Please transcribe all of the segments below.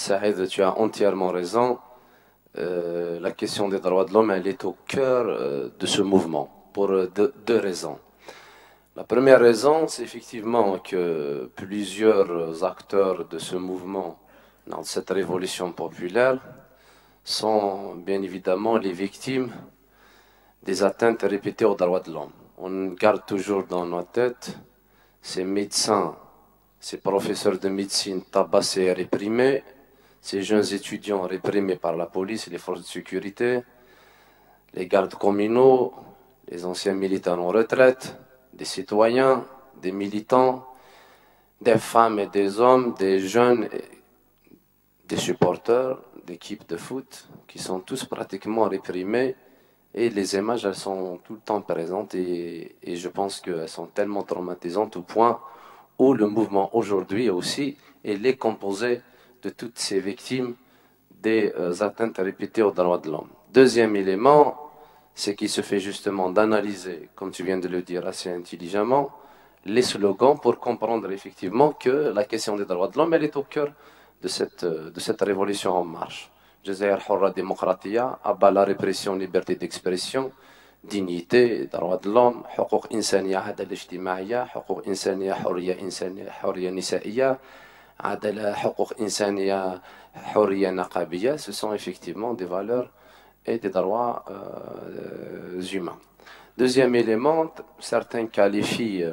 Saïd, tu as entièrement raison. La question des droits de l'homme, elle est au cœur de ce mouvement, pour deux raisons. La première raison, c'est effectivement que plusieurs acteurs de ce mouvement, dans cette révolution populaire, sont bien évidemment les victimes des atteintes répétées aux droits de l'homme. On garde toujours dans nos têtes ces médecins, ces professeurs de médecine tabassés et réprimés, ces jeunes étudiants réprimés par la police et les forces de sécurité, les gardes communaux, les anciens militaires en retraite, des citoyens, des militants, des femmes et des hommes, des jeunes, des supporters d'équipes de foot qui sont tous pratiquement réprimés. Et les images, elles sont tout le temps présentes et je pense qu'elles sont tellement traumatisantes au point où le mouvement aujourd'hui aussi, il est composé de toutes ces victimes des atteintes répétées aux droits de l'homme. Deuxième élément, c'est qu'il se fait justement d'analyser, comme tu viens de le dire assez intelligemment, les slogans pour comprendre effectivement que la question des droits de l'homme, elle est au cœur de cette révolution en marche. Jazair Hurra Démocratia, abat la répression, liberté d'expression, dignité, droits de l'homme, حقوق إنسانية عدالة اجتماعية, حقوق إنسانية حرية نسائية, عدالة حقوق إنسانية حرية نقابية. Ce sont effectivement des valeurs et des droits humains. Deuxième élément, certains qualifient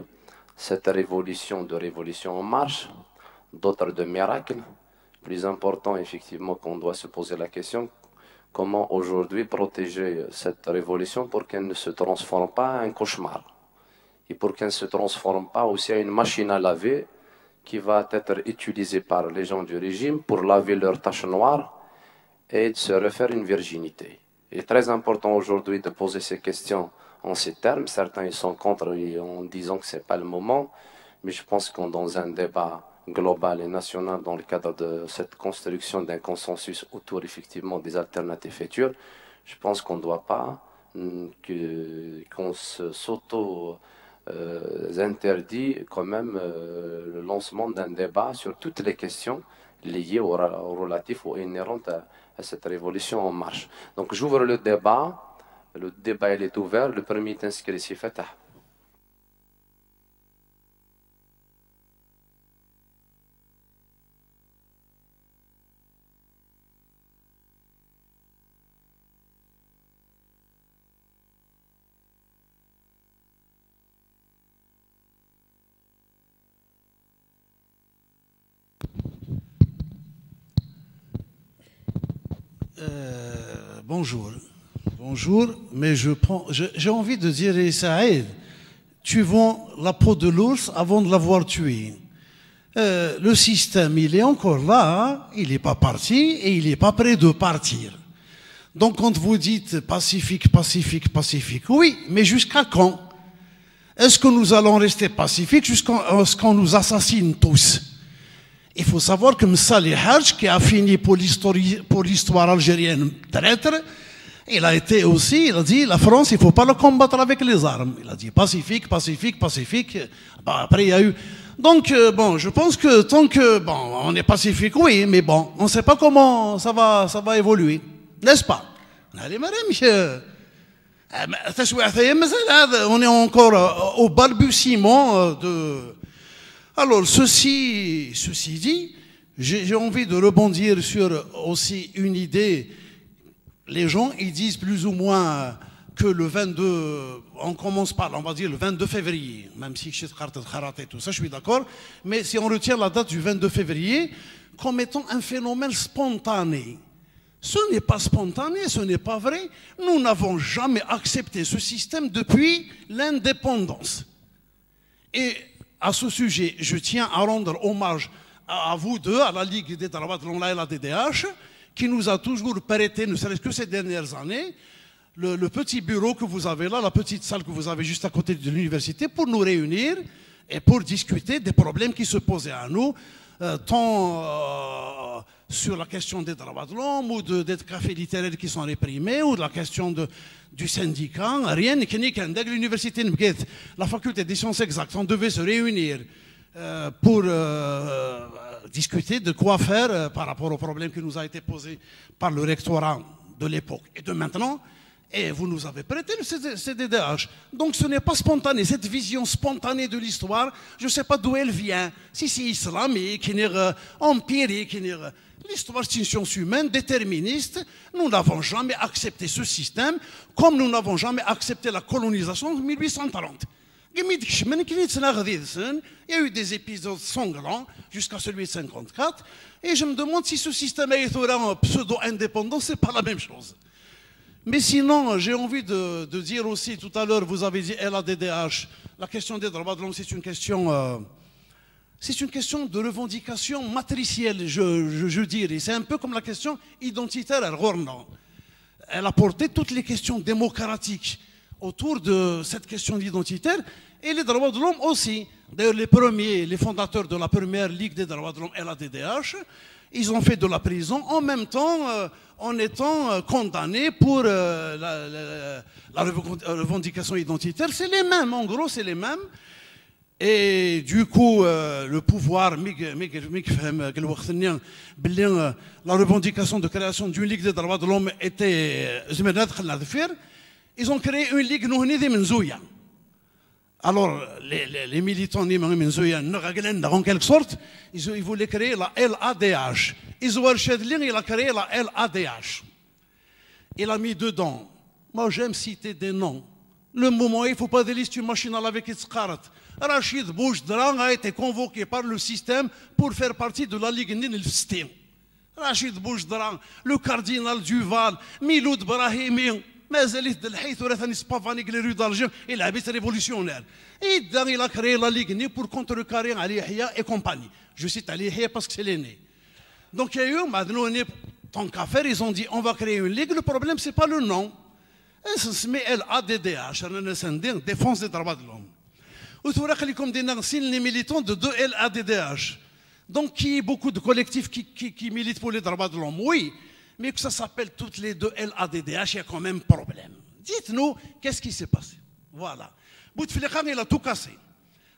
cette révolution de révolution en marche, d'autres de miracle. Plus important, effectivement, qu'on doit se poser la question, comment aujourd'hui protéger cette révolution pour qu'elle ne se transforme pas en un cauchemar et pour qu'elle ne se transforme pas aussi en une machine à laver qui va être utilisée par les gens du régime pour laver leurs taches noires et de se refaire une virginité. Il est très important aujourd'hui de poser ces questions en ces termes. Certains ils sont contre en disant que ce n'est pas le moment, mais je pense qu'on dans un débat global et national dans le cadre de cette construction d'un consensus autour effectivement des alternatives futures, je pense qu'on ne doit pas qu'on s'auto-interdit quand même le lancement d'un débat sur toutes les questions liées au relatif ou inhérentes à cette révolution en marche. Donc j'ouvre le débat il est ouvert, le premier est inscrit, c'est Fatah. Bonjour. Bonjour, mais j'ai envie de dire, Saïd, tu vends la peau de l'ours avant de l'avoir tué. Le système, il est encore là, il n'est pas parti et il n'est pas prêt de partir. Donc quand vous dites pacifique, pacifique, pacifique, oui, mais jusqu'à quand? Est-ce que nous allons rester pacifiques jusqu'à ce qu'on nous assassine tous? Il faut savoir que Msali Haj, qui a fini pour l'histoire algérienne traître, il a été aussi, il a dit, la France, il ne faut pas la combattre avec les armes. Il a dit pacifique, pacifique, pacifique. Bah, après, il y a eu... Donc, bon, je pense que tant que, bon, on est pacifique, oui, mais bon, on ne sait pas comment ça va évoluer. N'est-ce pas? On est encore au balbutiement de... Alors, ceci dit, j'ai envie de rebondir sur aussi une idée. Les gens, ils disent plus ou moins que le 22, on commence par, on va dire le 22 février, même si je suis karaté, tout ça, je suis d'accord, mais si on retient la date du 22 février comme étant un phénomène spontané, ce n'est pas spontané, ce n'est pas vrai. Nous n'avons jamais accepté ce système depuis l'indépendance. Et à ce sujet, je tiens à rendre hommage à vous deux, à la Ligue des droits de l'homme et la DDH, qui nous a toujours prêté, ne serait-ce que ces dernières années, le petit bureau que vous avez là, la petite salle que vous avez juste à côté de l'université, pour nous réunir et pour discuter des problèmes qui se posaient à nous, tant sur la question des droits de l'homme, ou des cafés littéraires qui sont réprimés, ou de la question du syndicat. Rien n'est qu'à l'université, la faculté des sciences exactes, on devait se réunir pour discuter de quoi faire par rapport au problème qui nous a été posé par le rectorat de l'époque et de maintenant. Et vous nous avez prêté le CDDH. Donc ce n'est pas spontané. Cette vision spontanée de l'histoire, je ne sais pas d'où elle vient. Si c'est islamique, empirique, l'histoire c'est une science humaine déterministe. Nous n'avons jamais accepté ce système, comme nous n'avons jamais accepté la colonisation de 1830. Il y a eu des épisodes sanglants jusqu'à celui de 54. Et je me demande si ce système est pseudo-indépendant, ce n'est pas la même chose. Mais sinon, j'ai envie de dire aussi, tout à l'heure, vous avez dit LADDH, la question des droits de l'homme, c'est une question de revendication matricielle, je dirais. C'est un peu comme la question identitaire à Rornan. Elle a porté toutes les questions démocratiques autour de cette question identitaire et les droits de l'homme aussi. D'ailleurs, les fondateurs de la première Ligue des droits de l'homme, LADDH, ils ont fait de la prison en même temps en étant condamnés pour la revendication identitaire. C'est les mêmes, en gros, c'est les mêmes. Et du coup, le pouvoir, la revendication de création d'une Ligue des droits de l'homme était... Ils ont créé une Ligue Menzouya. Alors, les militants en quelque sorte, ils voulaient créer la LADH. Isouar Chedlin, il a créé la LADH. Il a mis dedans. Moi, j'aime citer des noms. Le moment, il ne faut pas délister une machine à laver qui se carate. Rachid Bouchdran a été convoqué par le système pour faire partie de la Ligue Nil-Fstin. Rachid Bouchdran, le cardinal Duval, Miloud Brahimi. مازال الحيث ثاني سبافانيك لي ريو دالجير الى عبيت ريفوليسيونير il a créé la Ligue Ni pour contrecarrer Ali Yahya et compagnie. Je cite Ali Yahya parce que c'est l'aîné. Donc il y a eu maintenant tant qu'à faire, ils ont dit on va créer une ligue. Le problème c'est pas le nom. Ça se met LADDH, défense des droits de l'homme. Ou tu vois comme des les militants de 2 LADDH. Donc il y a beaucoup de collectifs qui militent pour les droits de l'homme. Oui. Mais que ça s'appelle toutes les 2 LADDH, il y a quand même problème. Dites-nous, qu'est-ce qui s'est passé? Voilà. Bouteflika, il a tout cassé.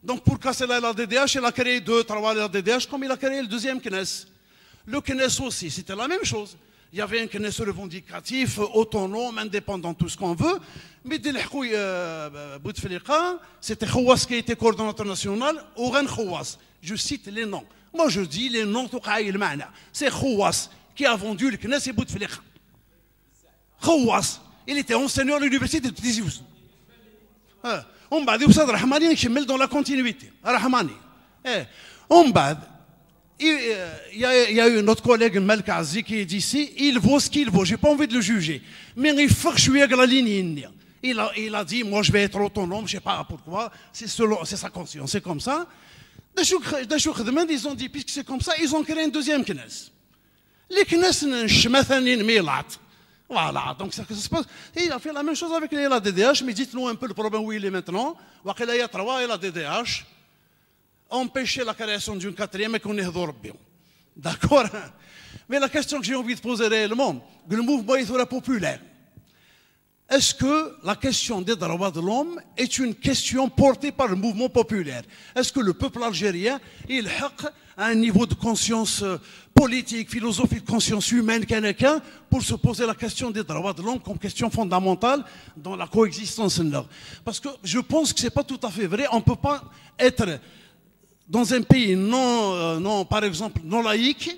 Donc pour casser la LADDH, il a créé 2, 3 LADDH, comme il a créé le deuxième CNES. Le CNES aussi, c'était la même chose. Il y avait un CNES revendicatif, autonome, indépendant, tout ce qu'on veut. Mais Bouteflika, c'était Khouas qui était coordonnateur national, Ouren Khouas. Je cite les noms. Moi je dis les noms, c'est Khouas qui a vendu le CNES et Bouteflika. Khouas, il était enseignant à l'université de Tizi Ouzou. On va dire que Rahmani est dans la continuité. Rahmani. On va il y a eu notre collègue Melkazi qui dit ici, il vaut ce qu'il vaut. Je n'ai pas envie de le juger. Mais il faut que je sois à la ligne. Il a dit, moi je vais être autonome, je ne sais pas pourquoi. C'est sa conscience, c'est comme ça. Ils ont dit, puisque c'est comme ça, ils ont créé un deuxième CNES. Les CNES, voilà, donc ça se passe. Et il a fait la même chose avec les LADDH, mais dites-nous un peu le problème où il est maintenant. Il y a 3 LADDH, empêcher la création d'une 4e et qu'on est bien. D'accord? Mais la question que j'ai envie de poser réellement, le mouvement est populaire. Est-ce que la question des droits de l'homme est une question portée par le mouvement populaire? Est-ce que le peuple algérien, il a un niveau de conscience politique, philosophique, conscience humaine quelqu'un pour se poser la question des droits de l'homme comme question fondamentale dans la coexistence? Parce que je pense que ce n'est pas tout à fait vrai. On ne peut pas être dans un pays par exemple, non laïque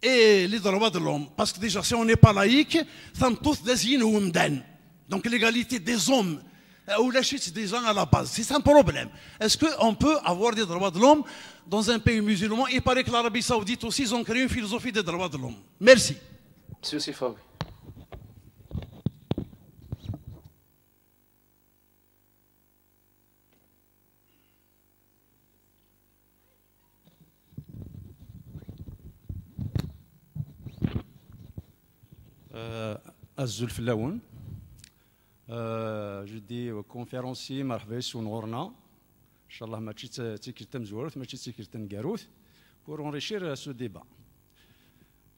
et les droits de l'homme. Parce que déjà, si on n'est pas laïque, ça me tous des ou donc l'égalité des hommes ou la chute des gens à la base, c'est un problème. Est-ce qu'on peut avoir des droits de l'homme dans un pays musulman? Il paraît que l'Arabie Saoudite aussi, ils ont créé une philosophie des droits de l'homme. Merci. Monsieur Sifawi. الزلف اللون جدي conférencier مرحبا ونورنا ان شاء الله ما تيكلت مزورث ما تيكلت نكاروث pour enrichir ce débat.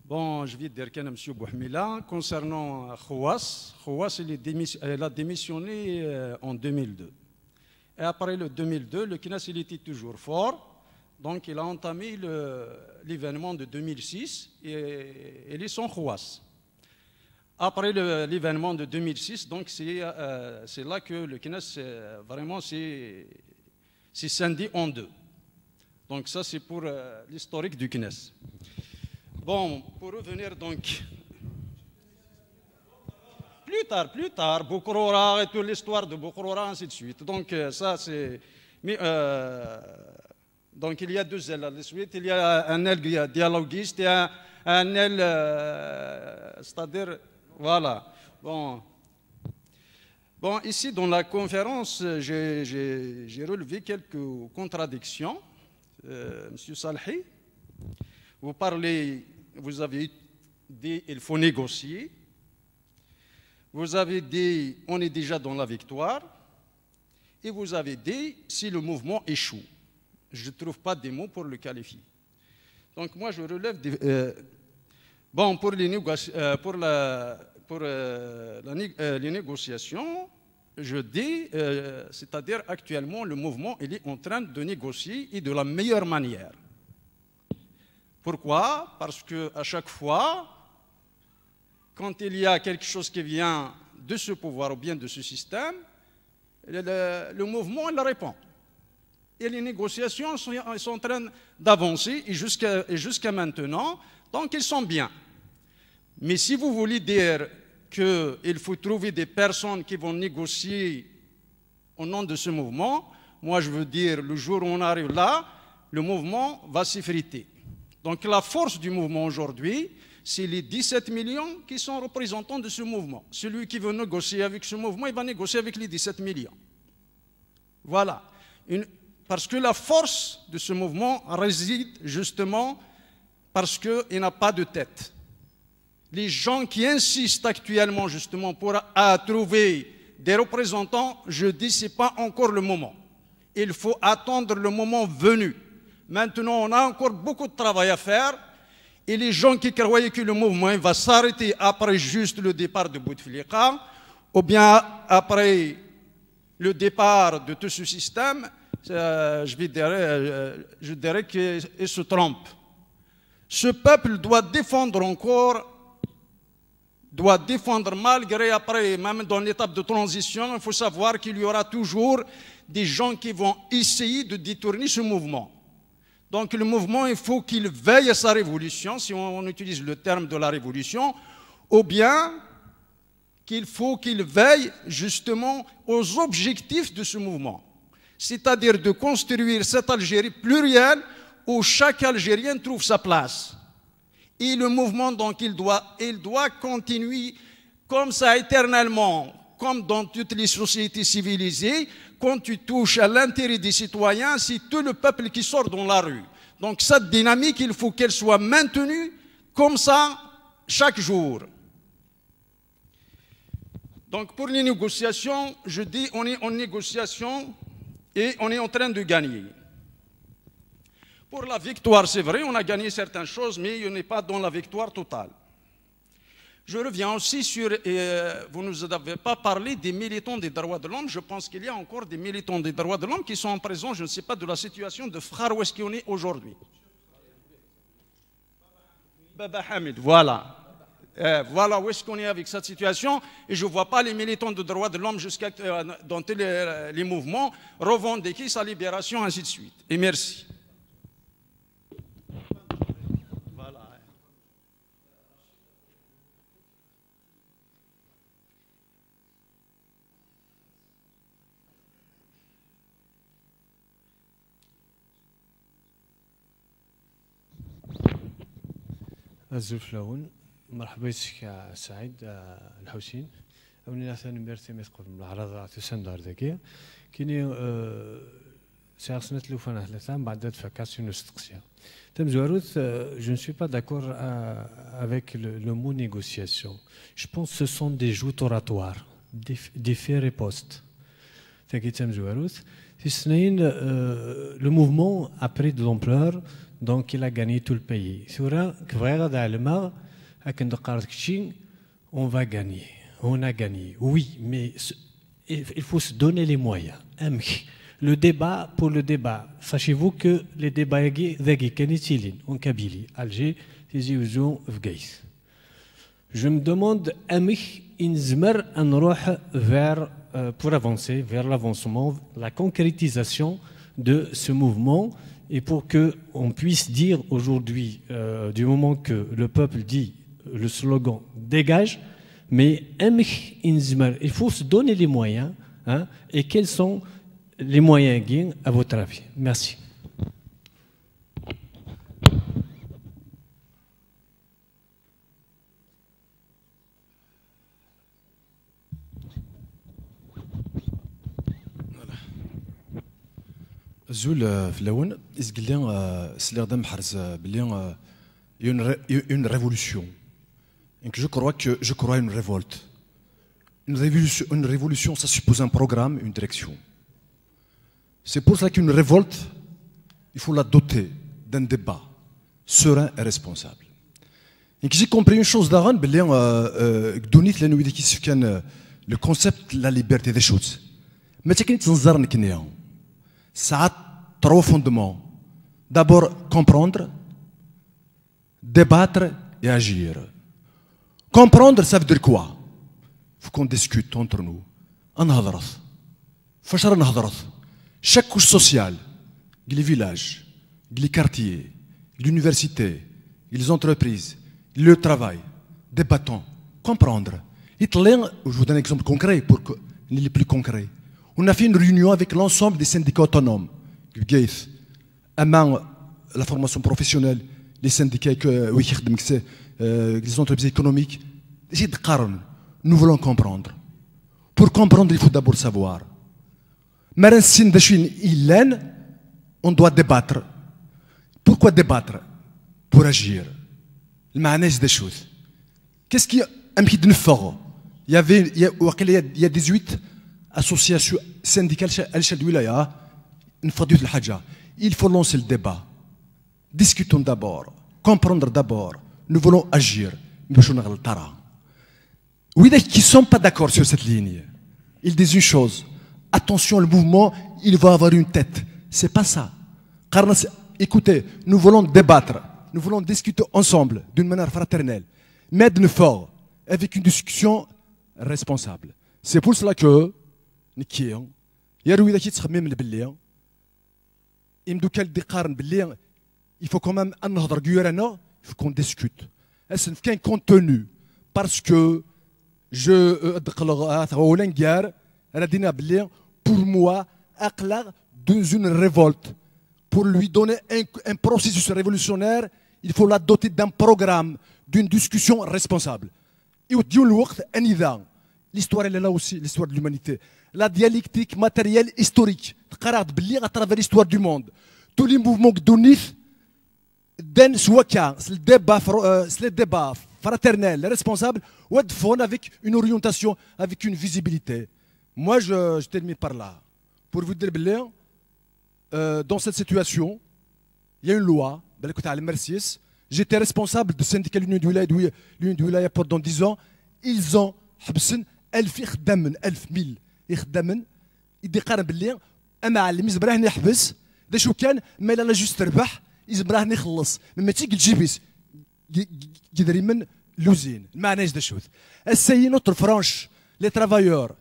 Bon, je vais dire qu'un monsieur Bouhmila concernant Khouas, elle a démissionné en 2002. Et après le 2002, le CNES il était toujours fort, Donc il a entamé l'événement de 2006 et il est sans Khouas. Après l'événement de 2006, donc c'est là que le Knesset vraiment s'est scindé en deux. Donc ça c'est pour l'historique du Knesset. Bon, pour revenir donc plus tard, Boukrora et toute l'histoire de Boukrora, ainsi de suite. Donc ça c'est... donc il y a deux ailes à la suite. Il y a un aile dialoguiste et un aile, c'est-à-dire... Voilà. Bon, ici, dans la conférence, j'ai relevé quelques contradictions. Monsieur Salhi, vous avez dit qu'il faut négocier. Vous avez dit on est déjà dans la victoire. Et vous avez dit si le mouvement échoue. Je ne trouve pas des mots pour le qualifier. Donc moi, je relève des... Bon, pour les négociations, je dis, c'est-à-dire actuellement, le mouvement il est en train de négocier et de la meilleure manière. Pourquoi? Parce qu'à chaque fois, quand il y a quelque chose qui vient de ce pouvoir ou bien de ce système, le mouvement il répond. Et les négociations sont en train d'avancer et jusqu'à maintenant, donc ils sont bien. Mais si vous voulez dire qu'il faut trouver des personnes qui vont négocier au nom de ce mouvement, moi je veux dire, le jour où on arrive là, le mouvement va s'effriter. Donc la force du mouvement aujourd'hui, c'est les 17 millions qui sont représentants de ce mouvement. Celui qui veut négocier avec ce mouvement, il va négocier avec les 17 millions. Voilà. Parce que la force de ce mouvement réside justement parce qu'il n'a pas de tête. Les gens qui insistent actuellement justement pour trouver des représentants, je dis ce n'est pas encore le moment. Il faut attendre le moment venu. Maintenant, on a encore beaucoup de travail à faire. Et les gens qui croyaient que le mouvement va s'arrêter après juste le départ de Bouteflika, ou bien après le départ de tout ce système, je dirais qu'ils se trompent. Ce peuple doit défendre encore, doit défendre malgré après, même dans l'étape de transition, il faut savoir qu'il y aura toujours des gens qui vont essayer de détourner ce mouvement. Donc le mouvement, il faut qu'il veille à sa révolution, si on utilise le terme de la révolution, ou bien qu'il faut qu'il veille justement aux objectifs de ce mouvement. C'est-à-dire de construire cette Algérie plurielle où chaque Algérien trouve sa place. Et le mouvement, donc, il doit continuer comme ça éternellement, comme dans toutes les sociétés civilisées. Quand tu touches à l'intérêt des citoyens, c'est tout le peuple qui sort dans la rue. Donc cette dynamique, il faut qu'elle soit maintenue comme ça chaque jour. Donc pour les négociations, je dis on est en négociation et on est en train de gagner. Pour la victoire, c'est vrai, on a gagné certaines choses, mais on n'est pas dans la victoire totale. Je reviens aussi sur, vous ne nous avez pas parlé des militants des droits de l'homme. Je pense qu'il y a encore des militants des droits de l'homme qui sont en présence, je ne sais pas, de la situation de Frère où est-ce qu'on est aujourd'hui. Baba Hamid, voilà. Voilà où est-ce qu'on est avec cette situation. Et je ne vois pas les militants des droits de l'homme dans tous les mouvements revendiquer sa libération, ainsi de suite. Et merci. الزوف لون مرحبا بك سعيد الحسين أولي نحن نمرتي مثقف من العرض تسندار ذكية كيني سياسنة لوفانا ثلاثة بعد فكاسيون استقصية تم زواروث je ne suis pas d'accord avec le mot négociation. Je pense que ce sont des joutes oratoires, des faits ripostes. تم زواروث في السنين le mouvement a pris de l'ampleur. Donc il a gagné tout le pays. On va gagner. On a gagné. Oui, mais il faut se donner les moyens. Le débat pour le débat. Sachez-vous que les débats en Kabylie, Alger, Tizi Ouzou, Fgaïs. Je me demande, vers, pour avancer vers l'avancement, la concrétisation de ce mouvement, et pour qu'on puisse dire aujourd'hui, du moment que le peuple dit le slogan dégage, mais il faut se donner les moyens, hein, et quels sont les moyens à votre avis? Merci. Zoul Flaoun, une révolution. Je crois une révolte. Une révolution, ça suppose un programme, une direction. C'est pour cela qu'une révolte, il faut la doter d'un débat serein et responsable. Et j'ai compris une chose d'avant, le concept de la liberté des choses. Mais ça a trois fondements. D'abord, comprendre, débattre et agir. Comprendre, ça veut dire quoi? Il faut qu'on discute entre nous. Chaque couche sociale, les villages, les quartiers, l'université, les entreprises, le travail, débattons, comprendre. Je vous donne un exemple concret pour que les plus concrets. On a fait une réunion avec l'ensemble des syndicats autonomes. La formation professionnelle, les syndicats, les entreprises économiques. Nous voulons comprendre. Pour comprendre, il faut d'abord savoir. On doit débattre. Pourquoi débattre? Pour agir. Le manège des choses. Qu'est-ce qui est fort? Il y a 18 associations syndicales à l'échelle de Wilaya. Il faut lancer le débat. Discutons d'abord. Comprendre d'abord. Nous voulons agir. Oui, qui ne sont pas d'accord sur cette ligne. Ils disent une chose. Attention, le mouvement, il va avoir une tête. C'est pas ça. Car, écoutez, nous voulons débattre. Nous voulons discuter ensemble d'une manière fraternelle. Mettre nous fort avec une discussion responsable. C'est pour cela que il faut quand même il faut qu'on discute. Est-ce qu'un contenu? Parce que pour moi, dans une révolte, pour lui donner un processus révolutionnaire, il faut la doter d'un programme, d'une discussion responsable. L'histoire, elle est là aussi, l'histoire de l'humanité. La dialectique matérielle historique, à travers l'histoire du monde. Tous les mouvements que c'est le débat fraternel, responsable, avec une orientation, avec une visibilité. Moi, je termine par là. Pour vous dire, dans cette situation, il y a une loi, j'étais responsable du syndicat de l'Union du Wilaya pendant 10 ans. Ils ont 1000 يخدمن يدي قارن باللي اما علم يزبراه يحبس دا شو كان ما لا جوست تربح يزبراه يخلص مما تيجي تجيبيس يدري من لوزين المعنى دا شوت السي نوتر فرانش لي ترافايور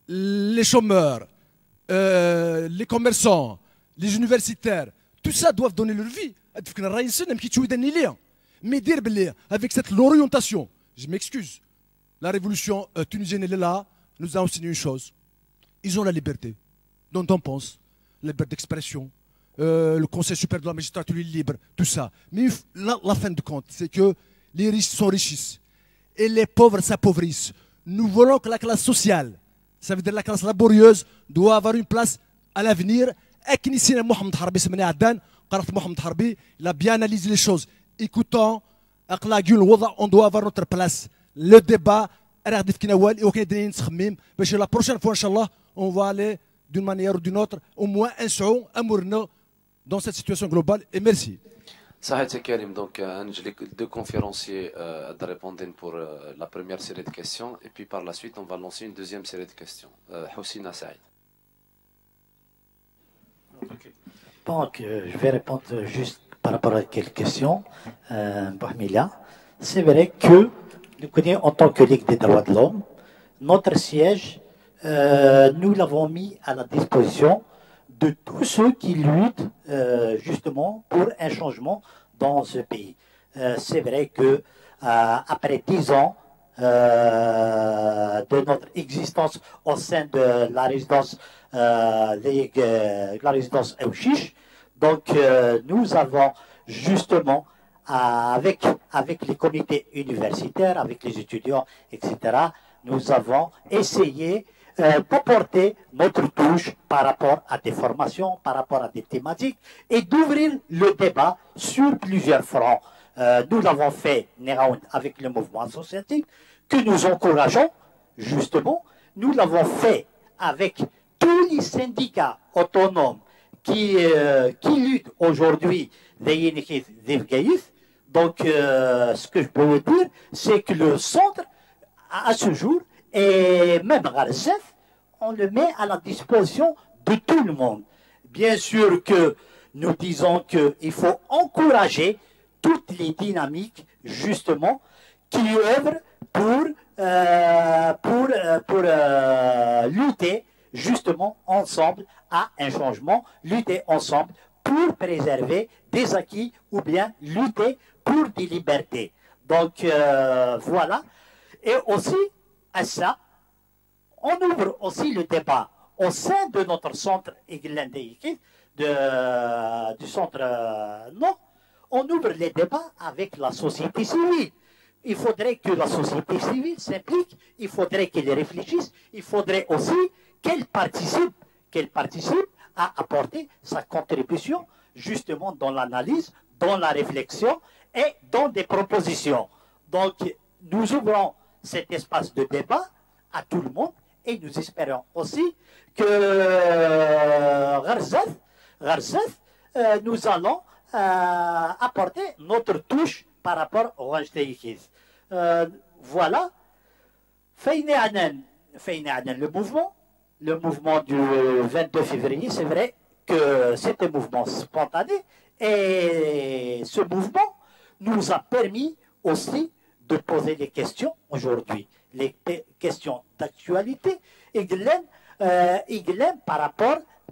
لي شومور لي كوميرسون لي يونيفرسيتير tout ça doivent donner leur vie تفكر الرئيس نمشي تشويدني ليا مي دير باللي avec cette l'orientation je m'excuse la révolution tunisienne elle est là. Nous avons enseigné une chose. Ils ont la liberté dont on pense, la liberté d'expression, le Conseil supérieur de la magistrature est libre, tout ça. Mais la fin de compte, c'est que les riches s'enrichissent et les pauvres s'appauvrissent. Nous voulons que la classe sociale, ça veut dire la classe laborieuse, doit avoir une place à l'avenir. Mohamed Harbi, il a bien analysé les choses. Écoutons, on doit avoir notre place. Le débat, la prochaine fois, Inch'Allah, on va aller d'une manière ou d'une autre, au moins un son, un mourno dans cette situation globale. Et merci. Sahed Karim, donc les deux conférenciers répondent pour la première série de questions et puis par la suite on va lancer une deuxième série de questions. Houssina Saïd. Donc, je vais répondre juste par rapport à quelques questions. Bouhmila, c'est vrai que nous connaissons en tant que Ligue des droits de l'homme, notre siège, nous l'avons mis à la disposition de tous ceux qui luttent justement pour un changement dans ce pays. C'est vrai que après 10 ans de notre existence au sein de la résidence Ouchiche, donc nous avons justement avec les comités universitaires, avec les étudiants, etc., nous avons essayé d'apporter notre touche par rapport à des formations, par rapport à des thématiques, et d'ouvrir le débat sur plusieurs fronts. Nous l'avons fait avec le mouvement associatif, que nous encourageons, justement. Nous l'avons fait avec tous les syndicats autonomes qui luttent aujourd'hui donc, ce que je peux vous dire, c'est que le centre, à ce jour, et même Garzef, on le met à la disposition de tout le monde. Bien sûr que nous disons qu'il faut encourager toutes les dynamiques, justement, qui œuvrent pour lutter, justement, ensemble à un changement, lutter ensemble pour préserver des acquis ou bien lutter pour des libertés. Donc, voilà. Et aussi, à ça, on ouvre aussi le débat au sein de notre centre du centre non, on ouvre les débats avec la société civile. Il faudrait que la société civile s'implique, il faudrait qu'elle réfléchisse, il faudrait aussi qu'elle participe à apporter sa contribution justement dans l'analyse, dans la réflexion et dans des propositions. Donc, nous ouvrons cet espace de débat à tout le monde et nous espérons aussi que Garzef, nous allons apporter notre touche par rapport au Rajdeïkis. Voilà. Le mouvement du 22 février, c'est vrai que c'est un mouvement spontané et ce mouvement nous a permis aussi de poser des questions aujourd'hui, les questions d'actualité, et par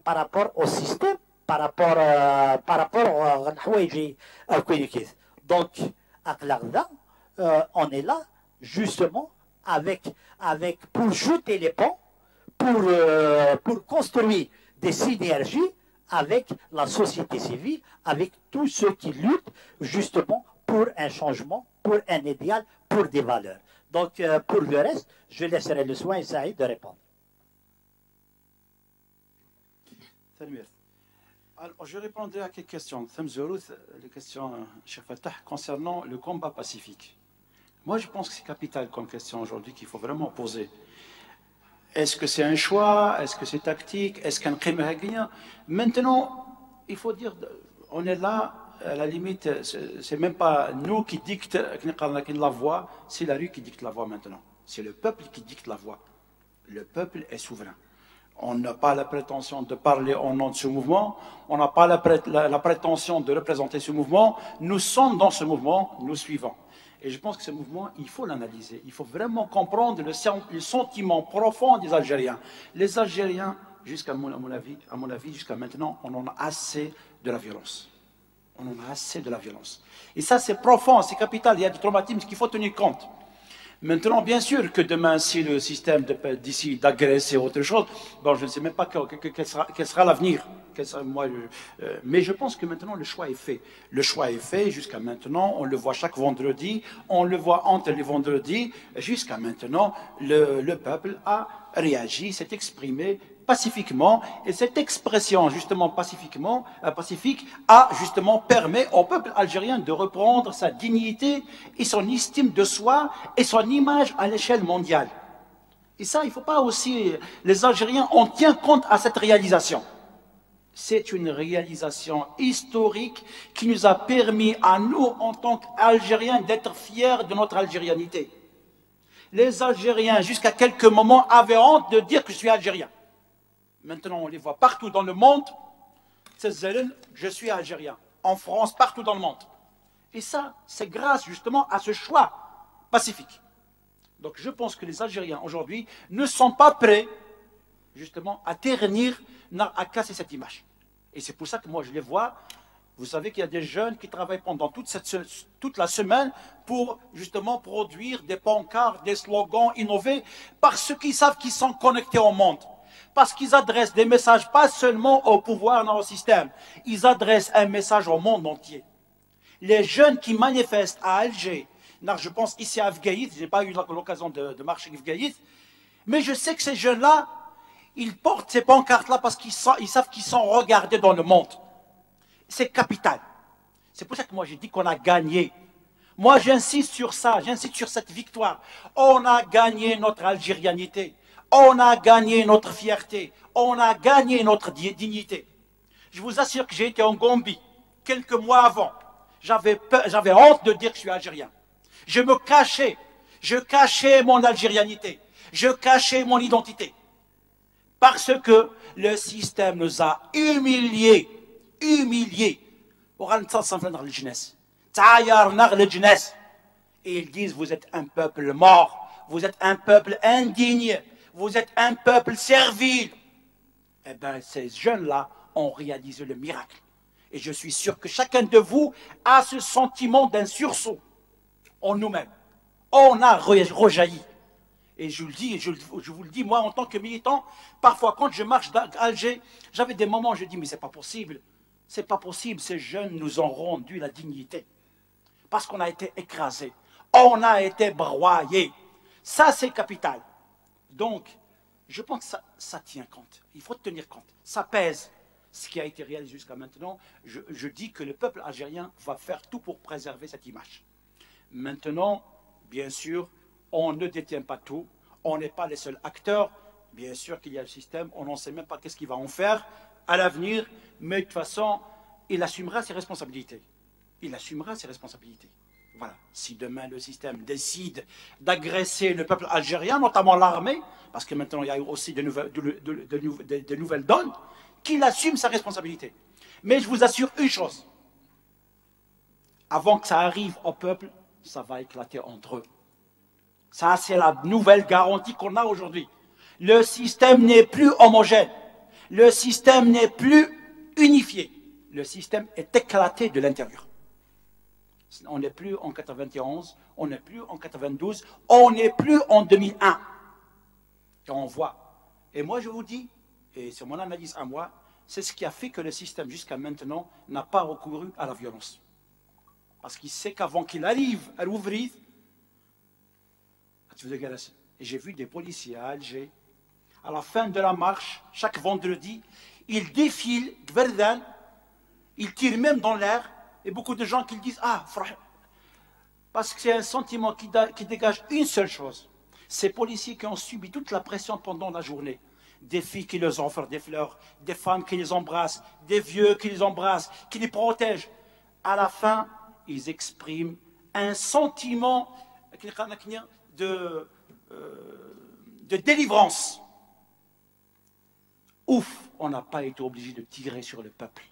rapport au système, par rapport au Kouénikis. Donc, à Klarda, on est là justement pour jeter les ponts, pour construire des synergies avec la société civile, avec tous ceux qui luttent justement pour un changement, pour un idéal, pour des valeurs. Donc, pour le reste, je laisserai le soin et Saïd de répondre. Alors, je répondrai à quelques questions. Les questions, Cheikh Fattah, concernant le combat pacifique. Moi, je pense que c'est capital comme question aujourd'hui qu'il faut vraiment poser. Est-ce que c'est un choix? Est-ce que c'est tactique? Est-ce qu'un crime est? Maintenant, il faut dire, on est là, à la limite, c'est même pas nous qui dictent la voie, c'est la rue qui dicte la voie maintenant. C'est le peuple qui dicte la voie. Le peuple est souverain. On n'a pas la prétention de parler au nom de ce mouvement, on n'a pas la prétention de représenter ce mouvement. Nous sommes dans ce mouvement, nous suivons. Et je pense que ce mouvement, il faut l'analyser. Il faut vraiment comprendre le sentiment profond des Algériens. Les Algériens, à mon avis, jusqu'à maintenant, on en a assez de la violence. On en a assez de la violence. Et ça, c'est profond, c'est capital. Il y a des traumatismes qu'il faut tenir compte. Maintenant, bien sûr que demain, si le système d'ici d'agresser autre chose, bon, je ne sais même pas quel sera l'avenir. Mais je pense que maintenant, le choix est fait. Le choix est fait jusqu'à maintenant. On le voit chaque vendredi. On le voit entre les vendredis. Jusqu'à maintenant, le peuple a réagi, s'est exprimé pacifiquement, et cette expression justement pacifique a justement permis au peuple algérien de reprendre sa dignité et son estime de soi et son image à l'échelle mondiale. Et ça, il ne faut pas aussi, les Algériens, on tient compte à cette réalisation. C'est une réalisation historique qui nous a permis à nous, en tant qu'Algériens, d'être fiers de notre algérianité. Les Algériens, jusqu'à quelques moments, avaient honte de dire que je suis algérien. Maintenant, on les voit partout dans le monde. je suis algérien, en France, partout dans le monde. Et ça, c'est grâce justement à ce choix pacifique. Donc je pense que les Algériens aujourd'hui ne sont pas prêts justement à ternir, à casser cette image. Et c'est pour ça que moi je les vois. Vous savez qu'il y a des jeunes qui travaillent pendant toute la semaine pour justement produire des pancartes, des slogans innovés, parce qu'ils savent qu'ils sont connectés au monde. Parce qu'ils adressent des messages pas seulement au pouvoir dans le système, ils adressent un message au monde entier. Les jeunes qui manifestent à Alger, je pense ici à Afgaïd, je n'ai pas eu l'occasion de marcher à Afgaïd, mais je sais que ces jeunes-là, ils portent ces pancartes-là parce qu'ils savent qu'ils sont regardés dans le monde. C'est capital. C'est pour ça que moi j'ai dit qu'on a gagné. Moi j'insiste sur ça, j'insiste sur cette victoire. On a gagné notre algérianité. On a gagné notre fierté. On a gagné notre dignité. Je vous assure que j'ai été en Gambie quelques mois avant. J'avais honte de dire que je suis algérien. Je cachais mon algérianité. Je cachais mon identité. Parce que le système nous a humiliés. Et ils disent, vous êtes un peuple mort, vous êtes un peuple indigne, vous êtes un peuple servile. Eh bien, ces jeunes-là ont réalisé le miracle. Et je suis sûr que chacun de vous a ce sentiment d'un sursaut en nous-mêmes. On a rejailli. Et je vous le dis, moi, en tant que militant, parfois, quand je marche d'Alger, j'avais des moments où je dis, mais c'est pas possible. C'est pas possible, ces jeunes nous ont rendu la dignité. Parce qu'on a été écrasés. On a été broyés. Ça, c'est capital. Donc, je pense que ça tient compte. Il faut tenir compte. Ça pèse. Ce qui a été réalisé jusqu'à maintenant, je dis que le peuple algérien va faire tout pour préserver cette image. Maintenant, bien sûr, on ne détient pas tout. On n'est pas les seuls acteurs. Bien sûr qu'il y a le système. On n'en sait même pas qu'est-ce qu'il va en faire à l'avenir. Mais de toute façon, il assumera ses responsabilités. Il assumera ses responsabilités. Voilà. Si demain le système décide d'agresser le peuple algérien, notamment l'armée, parce que maintenant il y a aussi de nouvelles donnes, qu'il assume sa responsabilité. Mais je vous assure une chose. Avant que ça arrive au peuple, ça va éclater entre eux. Ça, c'est la nouvelle garantie qu'on a aujourd'hui. Le système n'est plus homogène. Le système n'est plus unifié. Le système est éclaté de l'intérieur. On n'est plus en 91, on n'est plus en 92, on n'est plus en 2001. Et on voit. Et moi, je vous dis, et c'est mon analyse à moi, c'est ce qui a fait que le système, jusqu'à maintenant, n'a pas recouru à la violence. Parce qu'il sait qu'avant qu'il arrive à l'ouvrir, et j'ai vu des policiers à Alger, à la fin de la marche, chaque vendredi, ils défilent, ils tirent même dans l'air, et beaucoup de gens qui disent, ah, frère, parce que c'est un sentiment qui dégage une seule chose. Ces policiers qui ont subi toute la pression pendant la journée, des filles qui leur offrent des fleurs, des femmes qui les embrassent, des vieux qui les embrassent, qui les protègent. À la fin, ils expriment un sentiment de délivrance. Ouf, on n'a pas été obligé de tirer sur le peuple.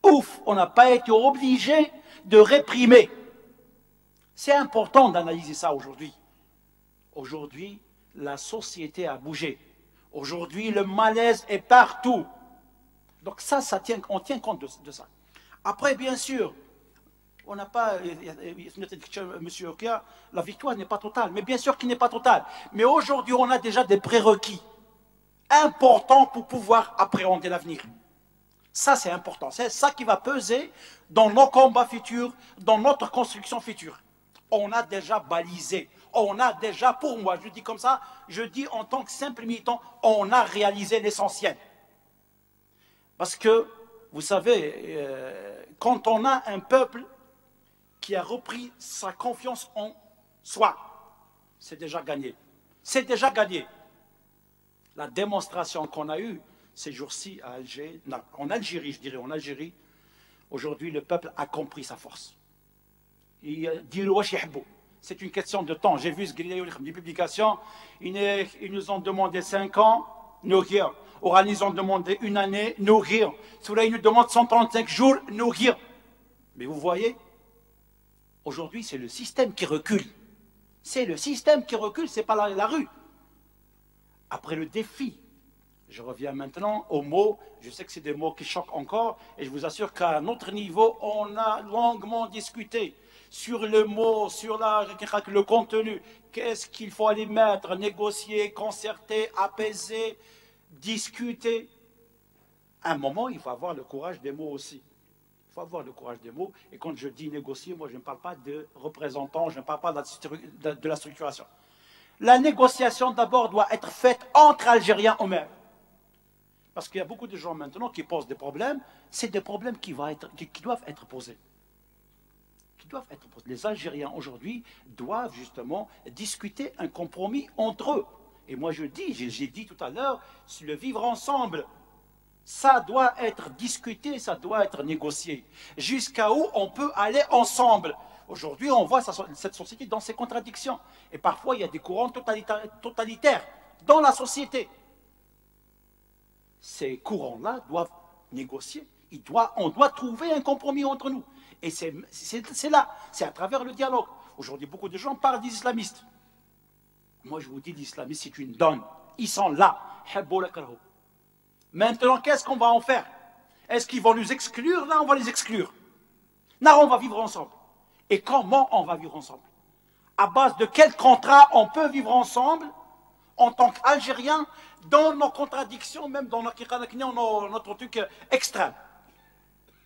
Ouf, on n'a pas été obligé de réprimer. C'est important d'analyser ça aujourd'hui. Aujourd'hui, la société a bougé. Aujourd'hui, le malaise est partout. Donc ça on tient compte de ça. Après, bien sûr, on n'a pas, monsieur Okia, la victoire n'est pas totale. Mais bien sûr qu'il n'est pas totale. Mais aujourd'hui, on a déjà des prérequis importants pour pouvoir appréhender l'avenir. Ça, c'est important. C'est ça qui va peser dans nos combats futurs, dans notre construction future. On a déjà balisé. On a déjà, pour moi, je dis comme ça, je dis en tant que simple militant, on a réalisé l'essentiel. Parce que, vous savez, quand on a un peuple qui a repris sa confiance en soi, c'est déjà gagné. C'est déjà gagné. La démonstration qu'on a eue ces jours-ci à Alger, non, en Algérie, je dirais, en Algérie, aujourd'hui, le peuple a compris sa force. C'est une question de temps. J'ai vu ce des publications, ils nous ont demandé 5 ans, nourrir. Oran, ils ont demandé une année, nourrir. Soula, ils nous demandent 135 jours, nourrir. Mais vous voyez, aujourd'hui, c'est le système qui recule. C'est le système qui recule, c'est pas la rue. Après le défi, je reviens maintenant aux mots. Je sais que c'est des mots qui choquent encore, et je vous assure qu'à notre niveau, on a longuement discuté sur le mot, sur le contenu. Qu'est-ce qu'il faut aller mettre, négocier, concerter, apaiser, discuter. À un moment, il faut avoir le courage des mots aussi. Il faut avoir le courage des mots. Et quand je dis négocier, moi, je ne parle pas de représentants, je ne parle pas de la structuration. La négociation, d'abord, doit être faite entre Algériens eux-mêmes. Parce qu'il y a beaucoup de gens maintenant qui posent des problèmes. C'est des problèmes qui doivent être posés. Les Algériens, aujourd'hui, doivent justement discuter un compromis entre eux. Et moi, j'ai dit tout à l'heure, le vivre ensemble, ça doit être discuté, ça doit être négocié. Jusqu'à où on peut aller ensemble. Aujourd'hui, on voit cette société dans ses contradictions. Et parfois, il y a des courants totalitaires dans la société. Ces courants-là doivent négocier. On doit trouver un compromis entre nous. Et c'est là, c'est à travers le dialogue. Aujourd'hui, beaucoup de gens parlent des islamistes. Moi, je vous dis, les islamistes, c'est une donne. Ils sont là. Maintenant, qu'est-ce qu'on va en faire? Est-ce qu'ils vont nous exclure? Là, on va les exclure. Là, on va vivre ensemble. Et comment on va vivre ensemble? À base de quel contrat on peut vivre ensemble en tant qu'Algériens dans nos contradictions, même dans notre truc extrême?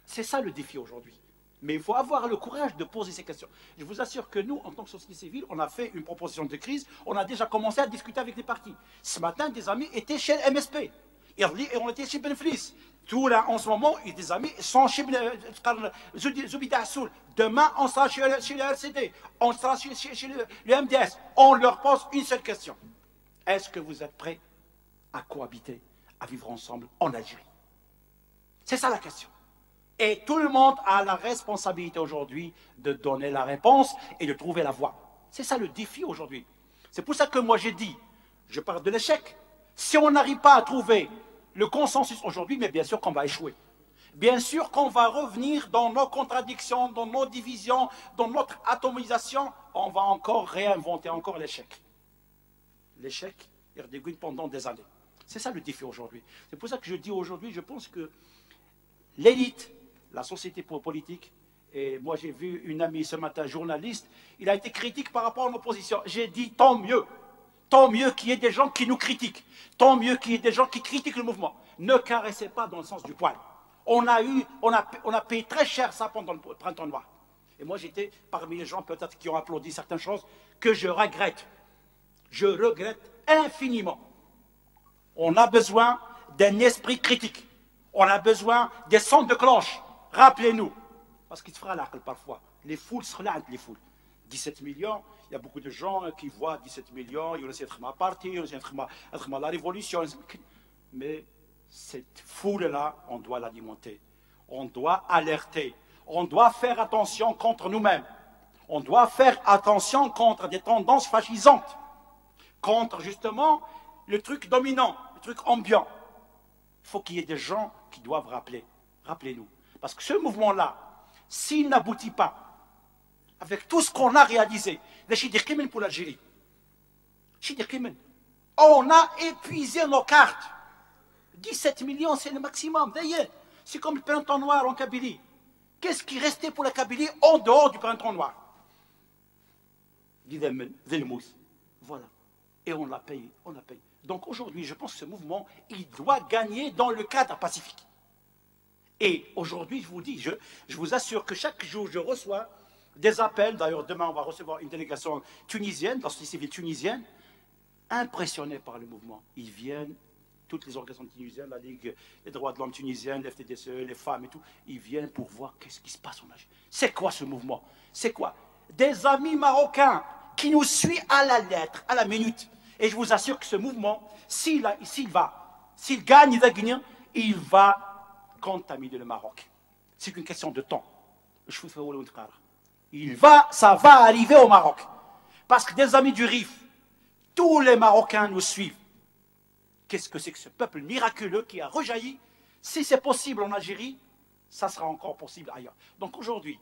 C'est ça le défi aujourd'hui. Mais il faut avoir le courage de poser ces questions. Je vous assure que nous, en tant que société civile, on a fait une proposition de crise, on a déjà commencé à discuter avec les partis. Ce matin, des amis étaient chez MSP. Et on était chez Benflis. Tout là, en ce moment, des amis sont chez Zoubida Assoul. Demain, on sera chez le RCD. On sera chez le MDS. On leur pose une seule question. Est-ce que vous êtes prêts à cohabiter, à vivre ensemble en Algérie? C'est ça la question. Et tout le monde a la responsabilité aujourd'hui de donner la réponse et de trouver la voie. C'est ça le défi aujourd'hui. C'est pour ça que moi j'ai dit, je parle de l'échec. Si on n'arrive pas à trouver le consensus aujourd'hui, mais bien sûr qu'on va échouer. Bien sûr qu'on va revenir dans nos contradictions, dans nos divisions, dans notre atomisation, on va encore réinventer encore l'échec. L'échec, il redégoûte pendant des années. C'est ça le défi aujourd'hui. C'est pour ça que je dis aujourd'hui, je pense que l'élite, la société politique, et moi j'ai vu une amie ce matin, journaliste, il a été critique par rapport à nos positions. J'ai dit tant mieux qu'il y ait des gens qui nous critiquent, tant mieux qu'il y ait des gens qui critiquent le mouvement. Ne caressez pas dans le sens du poil. On a payé très cher ça pendant le printemps noir. Et moi j'étais parmi les gens peut-être qui ont applaudi certaines choses que je regrette. Je regrette infiniment. On a besoin d'un esprit critique. On a besoin des sons de cloche. Rappelez-nous. Parce qu'il se fera l'âcle parfois. Les foules se relâchent, les foules. 17 millions, il y a beaucoup de gens qui voient 17 millions, ils vont essayer de faire ma partie, ils vont essayer de faire la révolution. Mais cette foule-là, on doit l'alimenter. On doit alerter. On doit faire attention contre nous-mêmes. On doit faire attention contre des tendances fascisantes. Contre justement le truc dominant, le truc ambiant. Il faut qu'il y ait des gens qui doivent rappeler. Rappelez-nous. Parce que ce mouvement-là, s'il n'aboutit pas, avec tout ce qu'on a réalisé, pour l'Algérie, on a épuisé nos cartes. 17 millions, c'est le maximum. D'ailleurs, c'est comme le printemps noir en Kabylie. Qu'est-ce qui restait pour la Kabylie en dehors du printemps noir? Voilà. Et on l'a payé, on l'a payé. Donc aujourd'hui, je pense que ce mouvement, il doit gagner dans le cadre pacifique. Et aujourd'hui, je vous dis, je vous assure que chaque jour, je reçois des appels. D'ailleurs, demain, on va recevoir une délégation tunisienne, la société civile tunisienne, impressionnée par le mouvement. Ils viennent, toutes les organisations tunisiennes, la Ligue des droits de l'homme tunisienne, l'FTDCE, les femmes et tout, ils viennent pour voir qu'est-ce qui se passe en Algérie. C'est quoi ce mouvement? C'est quoi? Des amis marocains qui nous suivent à la lettre, à la minute. Et je vous assure que ce mouvement, s'il gagne, il va contaminer le Maroc. C'est qu'une question de temps. Ça va arriver au Maroc. Parce que des amis du RIF, tous les Marocains nous suivent. Qu'est-ce que c'est que ce peuple miraculeux qui a rejailli? Si c'est possible en Algérie, ça sera encore possible ailleurs. Donc aujourd'hui,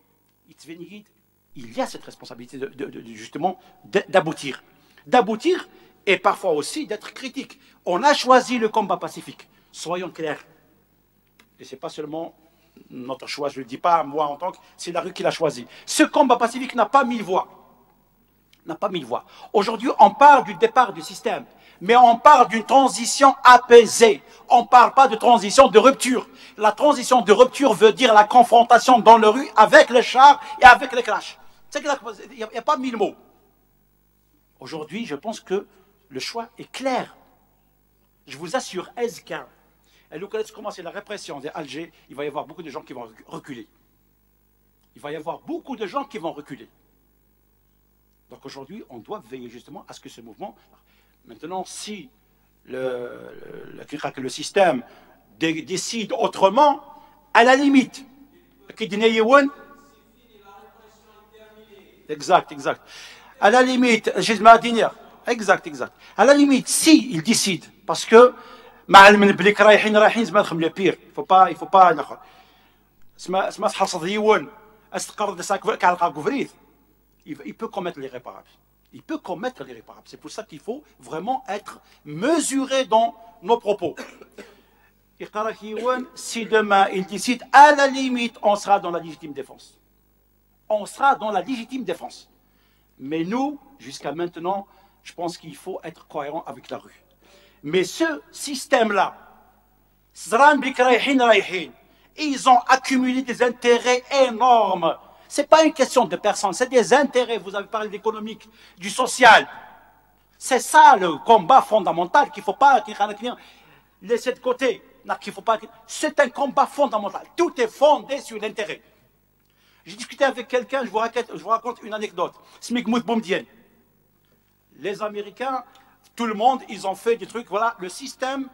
il y a cette responsabilité justement d'aboutir. D'aboutir et parfois aussi d'être critique. On a choisi le combat pacifique. Soyons clairs. Et ce n'est pas seulement notre choix, je ne le dis pas moi en tant que... C'est la rue qui l'a choisi. Ce combat pacifique n'a pas 1000 voix. N'a pas 1000 voix. Aujourd'hui, on parle du départ du système. Mais on parle d'une transition apaisée. On ne parle pas de transition de rupture. La transition de rupture veut dire la confrontation dans la rue avec les chars et avec les clashs. Il n'y a pas 1000 mots. Aujourd'hui, je pense que le choix est clair. Je vous assure, Ezka, et quand commence la répression d'Alger, il va y avoir beaucoup de gens qui vont reculer. Il va y avoir beaucoup de gens qui vont reculer. Donc aujourd'hui, on doit veiller justement à ce que ce mouvement... Maintenant, si le système décide autrement, à la limite, exact. À la limite, exact. À la limite, si il décide, parce que le pire, il faut pas il peut commettre l'irréparable. C'est pour ça qu'il faut vraiment être mesuré dans nos propos. Si demain il décide, à la limite, on sera dans la légitime défense. Mais nous, jusqu'à maintenant, je pense qu'il faut être cohérent avec la rue. Mais ce système-là, ils ont accumulé des intérêts énormes. Ce n'est pas une question de personnes, c'est des intérêts. Vous avez parlé d'économique, du social. C'est ça le combat fondamental qu'il ne faut pas laisser de côté. C'est un combat fondamental. Tout est fondé sur l'intérêt. J'ai discuté avec quelqu'un, je vous raconte une anecdote. Les Américains, tout le monde, ils ont fait des trucs, voilà, le système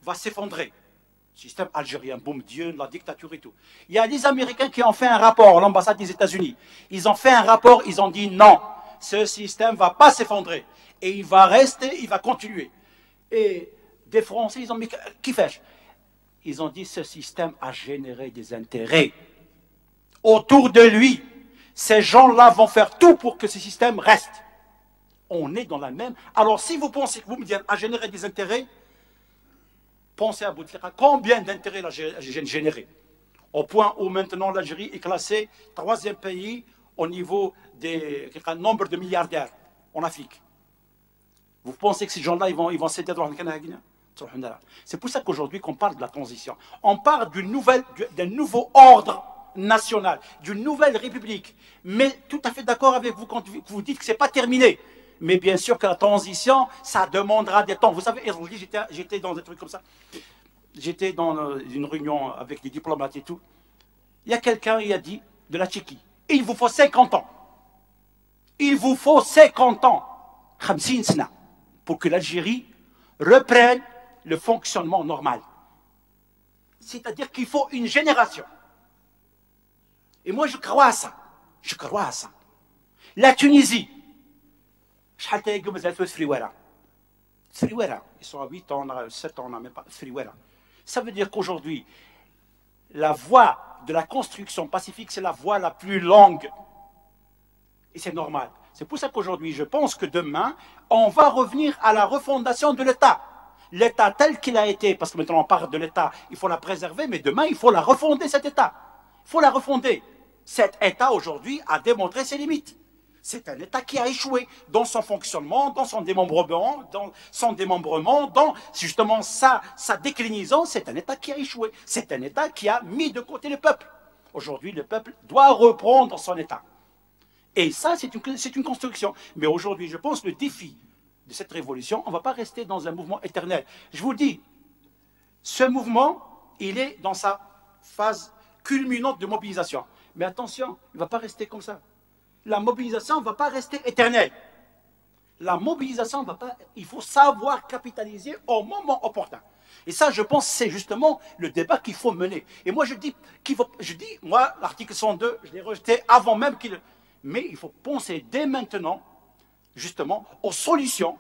va s'effondrer. Système algérien, boum, Dieu, la dictature et tout. Il y a les Américains qui ont fait un rapport, l'ambassade des États-Unis. Ils ont fait un rapport, ils ont dit non, ce système ne va pas s'effondrer. Et il va rester, il va continuer. Et des Français, ils ont mis, qui fait? Ils ont dit ce système a généré des intérêts autour de lui. Ces gens-là vont faire tout pour que ce système reste. On est dans la même. Alors si vous pensez que vous me dites à générer des intérêts, pensez à Bouteflika, combien d'intérêts j'ai généré? Au point où maintenant l'Algérie est classée 3e pays au niveau des nombre de milliardaires en Afrique. Vous pensez que ces gens-là, ils vont céder dans le Canada? C'est pour ça qu'aujourd'hui qu'on parle de la transition. On parle d'un nouveau ordre national, d'une nouvelle république. Mais tout à fait d'accord avec vous quand vous dites que ce n'est pas terminé. Mais bien sûr que la transition, ça demandera des temps. Vous savez, j'étais dans des trucs comme ça. J'étais dans une réunion avec des diplomates et tout. Il y a quelqu'un qui a dit, de la Tchéquie, il vous faut 50 ans. Il vous faut 50 ans. 50 sana, pour que l'Algérie reprenne le fonctionnement normal. C'est-à-dire qu'il faut une génération. Et moi, je crois à ça. La Tunisie, ils sont à 8 ans, 7 ans, on n'a même pas. Ça veut dire qu'aujourd'hui, la voie de la construction pacifique, c'est la voie la plus longue. Et c'est normal. C'est pour ça qu'aujourd'hui, je pense que demain, on va revenir à la refondation de l'État. L'État tel qu'il a été, parce que maintenant on parle de l'État, il faut la préserver, mais demain, il faut la refonder, cet État. Il faut la refonder. Cet État, aujourd'hui, a démontré ses limites. C'est un État qui a échoué dans son fonctionnement, dans son démembrement, dans justement sa déclinaison. C'est un État qui a échoué. C'est un État qui a mis de côté le peuple. Aujourd'hui, le peuple doit reprendre son État. Et ça, c'est une construction. Mais aujourd'hui, je pense que le défi de cette révolution, on ne va pas rester dans un mouvement éternel. Je vous dis, ce mouvement, il est dans sa phase culminante de mobilisation. Mais attention, il ne va pas rester comme ça. La mobilisation ne va pas rester éternelle. La mobilisation ne va pas... Il faut savoir capitaliser au moment opportun. Et ça, je pense, c'est justement le débat qu'il faut mener. Et moi, je dis, moi, l'article 102, je l'ai rejeté avant même qu'il... Mais il faut penser dès maintenant, justement, aux solutions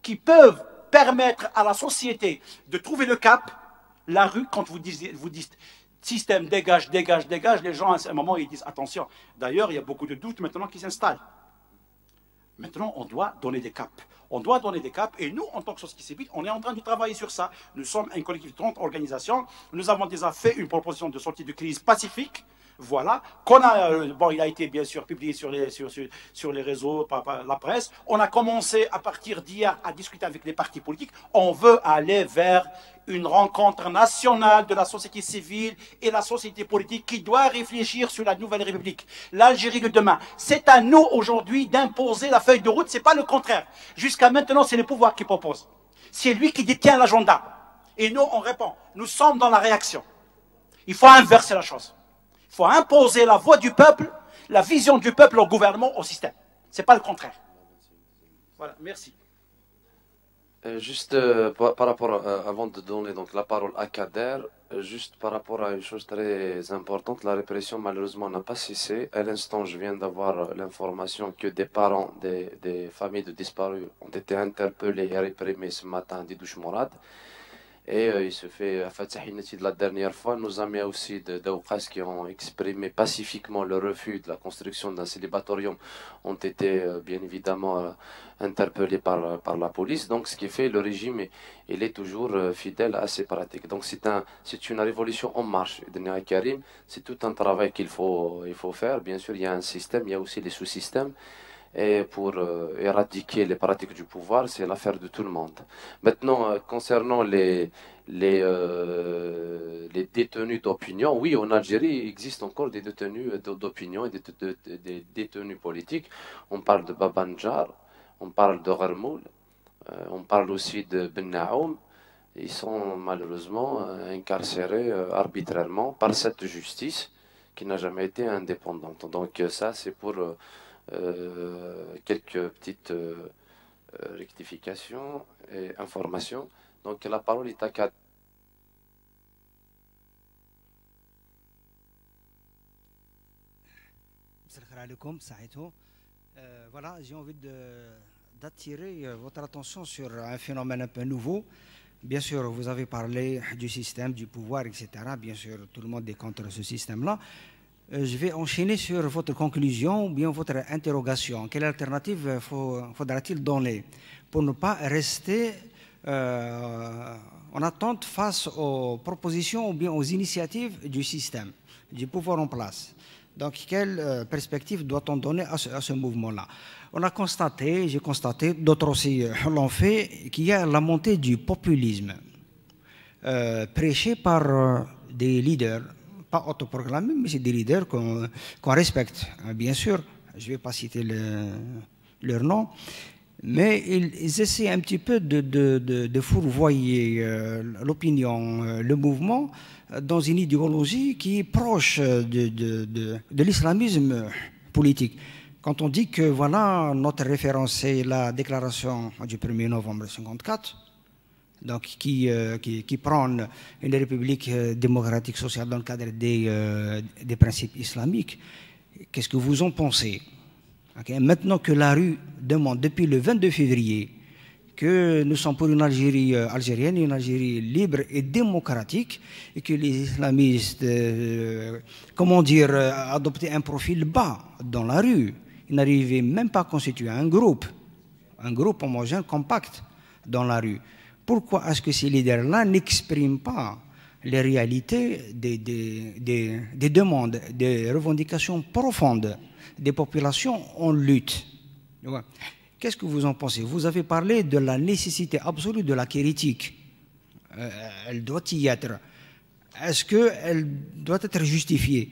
qui peuvent permettre à la société de trouver le cap. La rue, quand vous dites système dégage, dégage, dégage, les gens à un moment ils disent attention. D'ailleurs, il y a beaucoup de doutes maintenant qui s'installent. Maintenant, on doit donner des caps. On doit donner des caps et nous, en tant que société civile, on est en train de travailler sur ça. Nous sommes un collectif de 30 organisations. Nous avons déjà fait une proposition de sortie de crise pacifique. Voilà, bon, il a été bien sûr publié sur les réseaux, par la presse. On a commencé à partir d'hier à discuter avec les partis politiques. On veut aller vers une rencontre nationale de la société civile et la société politique qui doit réfléchir sur la nouvelle République, l'Algérie de demain. C'est à nous aujourd'hui d'imposer la feuille de route, c'est pas le contraire. Jusqu'à maintenant, c'est le pouvoir qui propose. C'est lui qui détient l'agenda. Et nous, on répond. Nous sommes dans la réaction. Il faut inverser la chose. Il faut imposer la voix du peuple, la vision du peuple au gouvernement, au système. Ce n'est pas le contraire. Voilà, merci. Juste par rapport, avant de donner donc, la parole à Kader, juste par rapport à une chose très importante, la répression malheureusement n'a pas cessé. À l'instant, je viens d'avoir l'information que des parents des familles de disparus ont été interpellés et réprimés ce matin à Didouche Mourad. Et il se fait, de la dernière fois, nos amis aussi d'Aoukas qui ont exprimé pacifiquement le refus de la construction d'un célibatorium ont été bien évidemment interpellés par la police. Donc ce qui fait, le régime il est toujours fidèle à ses pratiques. Donc c'est une révolution en marche. Karim, c'est tout un travail qu'il faut faire. Bien sûr, il y a un système, il y a aussi des sous-systèmes. Et pour éradiquer les pratiques du pouvoir, c'est l'affaire de tout le monde. Maintenant, concernant les détenus d'opinion, oui, en Algérie, il existe encore des détenus d'opinion et des détenus politiques. On parle de Baba Ndjar, on parle de Gharmoul, on parle aussi de Ben Naoum. Ils sont malheureusement incarcérés arbitrairement par cette justice qui n'a jamais été indépendante. Donc ça, c'est pour... quelques petites rectifications et informations. Donc la parole est à Kader. Voilà, j'ai envie d'attirer votre attention sur un phénomène un peu nouveau. Bien sûr, vous avez parlé du système, du pouvoir, etc. Bien sûr, tout le monde est contre ce système-là. Je vais enchaîner sur votre conclusion ou bien votre interrogation. Quelle alternative faudra-t-il donner pour ne pas rester en attente face aux propositions ou bien aux initiatives du système, du pouvoir en place? Donc, quelle perspective doit-on donner à ce mouvement-là? On a constaté, j'ai constaté, d'autres aussi l'ont fait, qu'il y a la montée du populisme prêché par des leaders, pas autoproclamés, mais c'est des leaders qu'on respecte, bien sûr. Je ne vais pas citer leur nom, mais ils essaient un petit peu de fourvoyer l'opinion, le mouvement, dans une idéologie qui est proche de l'islamisme politique. Quand on dit que voilà, notre référence c'est la déclaration du 1er novembre 1954, donc qui prône une république démocratique sociale dans le cadre des principes islamiques, qu'est-ce que vous en pensez? Okay. Maintenant que la rue demande depuis le 22 février que nous sommes pour une Algérie algérienne, une Algérie libre et démocratique, et que les islamistes, comment dire, adoptaient un profil bas dans la rue, ils n'arrivaient même pas à constituer un groupe homogène, compact dans la rue. Pourquoi est-ce que ces leaders-là n'expriment pas les réalités des demandes, des revendications profondes des populations en lutte? Qu'est-ce que vous en pensez? Vous avez parlé de la nécessité absolue de la critique. Elle doit y être. Est-ce qu'elle doit être justifiée?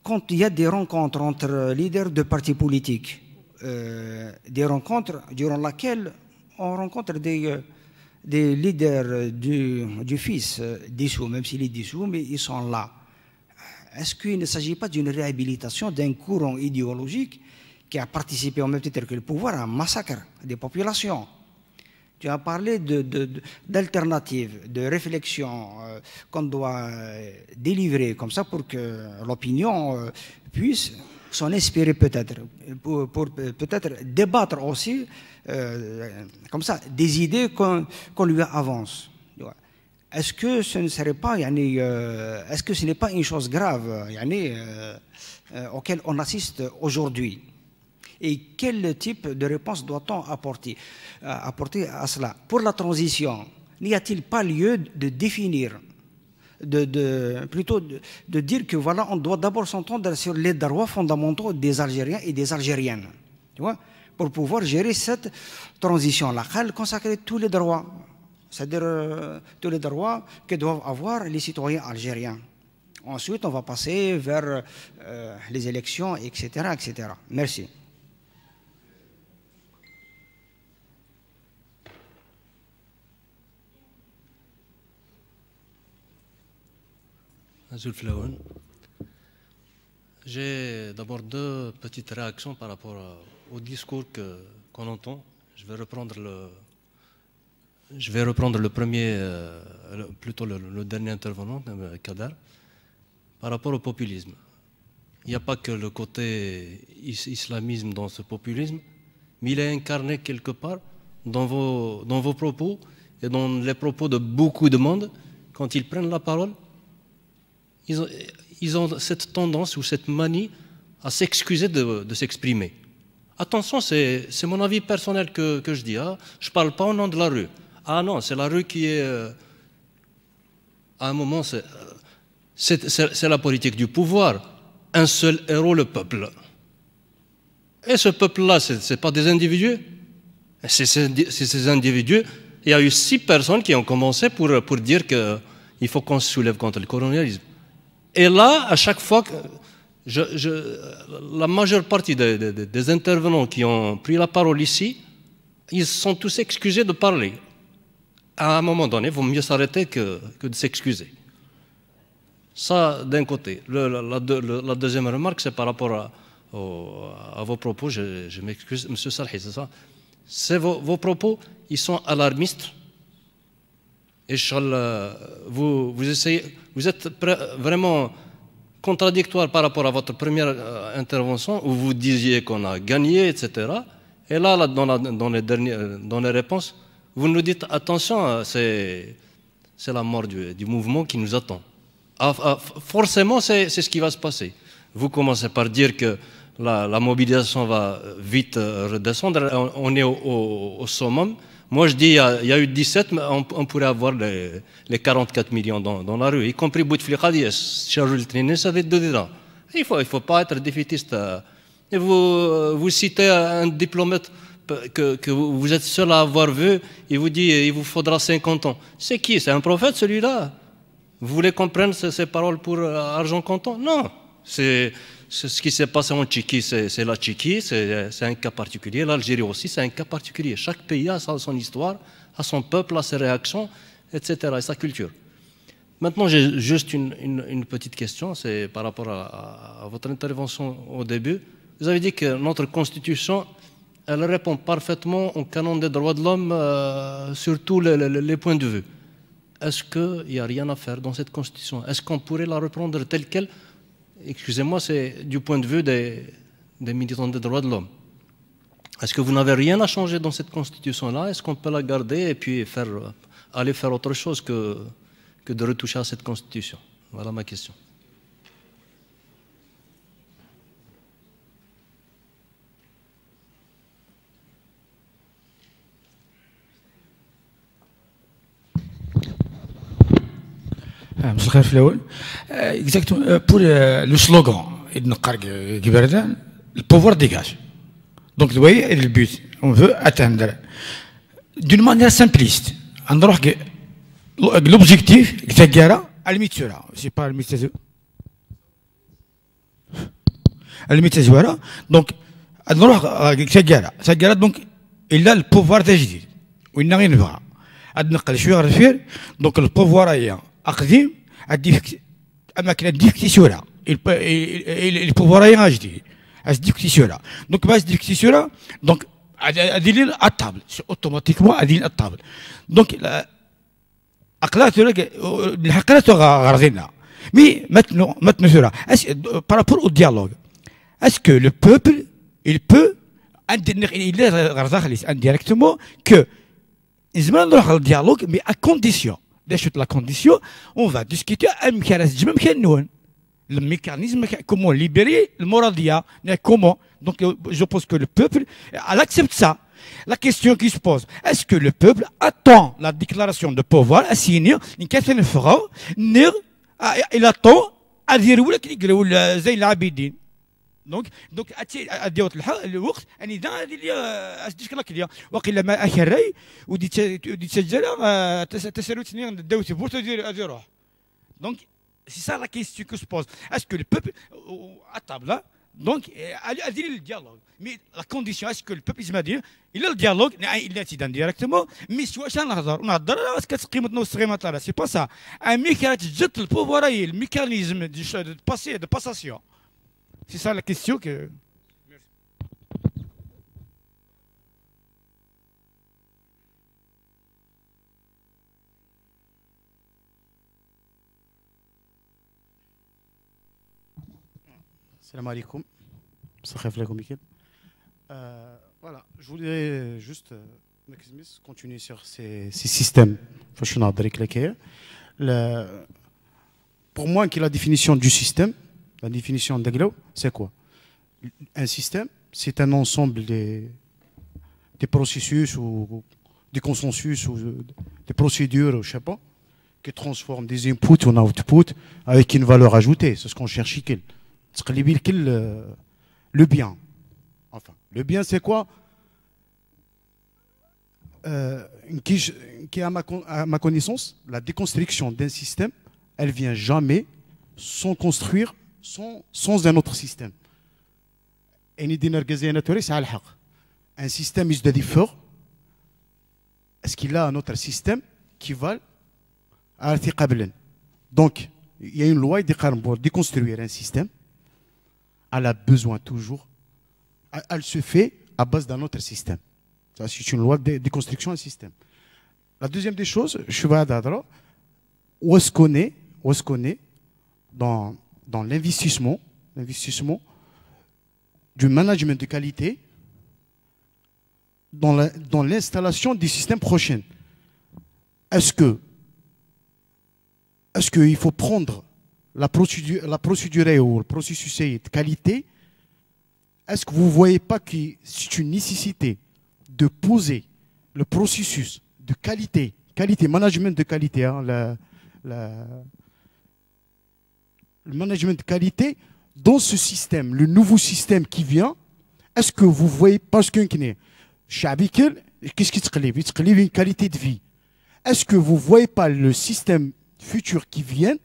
Quand il y a des rencontres entre leaders de partis politiques, des rencontres durant lesquelles on rencontre des leaders du fils dissous, même s'il est dissous, mais ils sont là. Est-ce qu'il ne s'agit pas d'une réhabilitation d'un courant idéologique qui a participé au même titre que le pouvoir à un massacre des populations? Tu as parlé d'alternatives, de réflexions qu'on doit délivrer comme ça pour que l'opinion puisse s'en inspirer peut-être, pour peut-être débattre aussi, comme ça, des idées qu'on lui avance. Est-ce que ce ne serait pas, est-ce que ce n'est pas une chose grave auquel on assiste aujourd'hui? Et quel type de réponse doit-on apporter à cela? Pour la transition, n'y a-t-il pas lieu de définir, plutôt de dire que voilà, on doit d'abord s'entendre sur les droits fondamentaux des Algériens et des Algériennes, tu vois, pour pouvoir gérer cette transition-là, consacrer tous les droits, c'est-à-dire tous les droits que doivent avoir les citoyens algériens. Ensuite, on va passer vers les élections, etc., etc. Merci. J'ai d'abord deux petites réactions par rapport au discours qu'on entend. Je vais reprendre le premier, plutôt le dernier intervenant, Kader, par rapport au populisme. Il n'y a pas que le côté islamisme dans ce populisme, mais il est incarné quelque part dans vos propos et dans les propos de beaucoup de monde. Quand ils prennent la parole, ils ont cette tendance ou cette manie à s'excuser de s'exprimer. Attention, c'est mon avis personnel que je dis. Hein. Je ne parle pas au nom de la rue. Ah non, c'est la rue qui est... à un moment, c'est la politique du pouvoir. Un seul héros, le peuple. Et ce peuple-là, ce n'est pas des individus. C'est ces individus. Il y a eu 6 personnes qui ont commencé pour dire qu'il faut qu'on se soulève contre le colonialisme. Et là, à chaque fois, la majeure partie des intervenants qui ont pris la parole ici, ils sont tous excusés de parler. À un moment donné, il vaut mieux s'arrêter que de s'excuser. Ça, d'un côté. La deuxième remarque, c'est par rapport à vos propos. Je m'excuse, M. Salhi, c'est ça? Vos propos, ils sont alarmistes. Et vous êtes vraiment contradictoire par rapport à votre première intervention où vous disiez qu'on a gagné, etc. Et là dans les réponses, vous nous dites attention, c'est la mort du mouvement qui nous attend. Forcément, c'est ce qui va se passer. Vous commencez par dire que la mobilisation va vite redescendre, on est au summum. Moi, je dis, il y a eu 17, mais on pourrait avoir les 44 millions dans la rue, y compris Bouteflika Dias, Charles Trine, ça va être dedans. Il faut pas être défaitiste. Et vous citez un diplomate que vous êtes seul à avoir vu, il vous dit il vous faudra 50 ans. C'est qui? C'est un prophète, celui-là? Vous voulez qu'on prenne ces paroles pour argent comptant? Non. C'est ce qui s'est passé en Tchéquie, c'est la Tchéquie, c'est un cas particulier. L'Algérie aussi, c'est un cas particulier. Chaque pays a son histoire, a son peuple, a ses réactions, etc., et sa culture. Maintenant, j'ai juste une petite question, c'est par rapport à votre intervention au début. Vous avez dit que notre Constitution, elle répond parfaitement au canon des droits de l'homme sur tous les points de vue. Est-ce qu'il n'y a rien à faire dans cette Constitution? Est-ce qu'on pourrait la reprendre telle qu'elle? Excusez-moi, c'est du point de vue des militants des droits de l'homme. Est-ce que vous n'avez rien à changer dans cette Constitution-là? Est-ce qu'on peut la garder et puis aller faire autre chose que de retoucher à cette Constitution? Voilà ma question. Exactement. Pour le slogan, le pouvoir dégage. Donc, vous voyez, le but, on veut atteindre d'une manière simpliste. L'objectif, c'est Al-Mitsura. Je ne sais pas Al-Mitsura. Al-Mitsura. Donc, donc, il a le pouvoir d'agir. Il n'a rien à voir. Donc, le pouvoir est أقدم أماكن الديكتاتورة البوفوار ينجدي الديكتاتورة دونك باش الديكتاتورة دونك أدين الطابل أوتوماتيكمون أدين الطابل دونك أقلات الحقيقة غرضنا مي ماتنو ثورة بارابور أو ديالوج est-ce que le peuple, il peut, indirectement, que le dialogue, mais à condition. La condition, on va discuter le mécanisme, comment libérer le moradia, comment. Donc je pense que le peuple, elle accepte ça. La question qui se pose, est-ce que le peuple attend la déclaration de pouvoir à signer une question de fraude, il attend à dire ou la زي العابدين. Donc اديوت الوقت اني دا اللي اشديش كلاك وقيلا ما اخري ودي تسجل تسالوتني داوتي بورتو دير روح. Donc c'est ça la question qui se pose. Est-ce que le peuple à table là donc à dire le dialogue, mais la condition est-ce que le peuple il a le dialogue il est directement mais soit شان نهضر واش كتقيم نص قيمه c'est pas ça un mécanisme جت البوفوار le mécanisme de passer de passation. C'est ça la question que. Salam alaikum. Voilà, je voudrais juste continuer sur ces systèmes. Pour moi, la définition du système, la définition d'Aglo, c'est quoi? Un système, c'est un ensemble des processus ou des consensus ou des procédures, je sais pas, qui transforment des inputs en outputs avec une valeur ajoutée. C'est ce qu'on cherche. Le bien. Enfin, le bien, c'est quoi? Qui à ma connaissance, la déconstruction d'un système, elle vient jamais sans construire sans un autre système. Un système is fort. Est-ce qu'il a un autre système qui va à donc il y a une loi pour déconstruire un système. Elle a besoin toujours, elle se fait à base d'un autre système. C'est une loi de déconstruction d'un système. La deuxième des choses, je vais à où est-ce qu'on est dans l'investissement du management de qualité dans l'installation du système prochain. Est-ce qu'il faut prendre la procédure ou le processus de qualité? Est-ce que vous ne voyez pas que c'est une nécessité de poser le processus de qualité, management de qualité, le management de qualité dans ce système, le nouveau système qui vient? Est-ce que vous voyez, parce que qu'est-ce qui se une qualité de vie? Est-ce que vous ne voyez pas le système futur qui vient?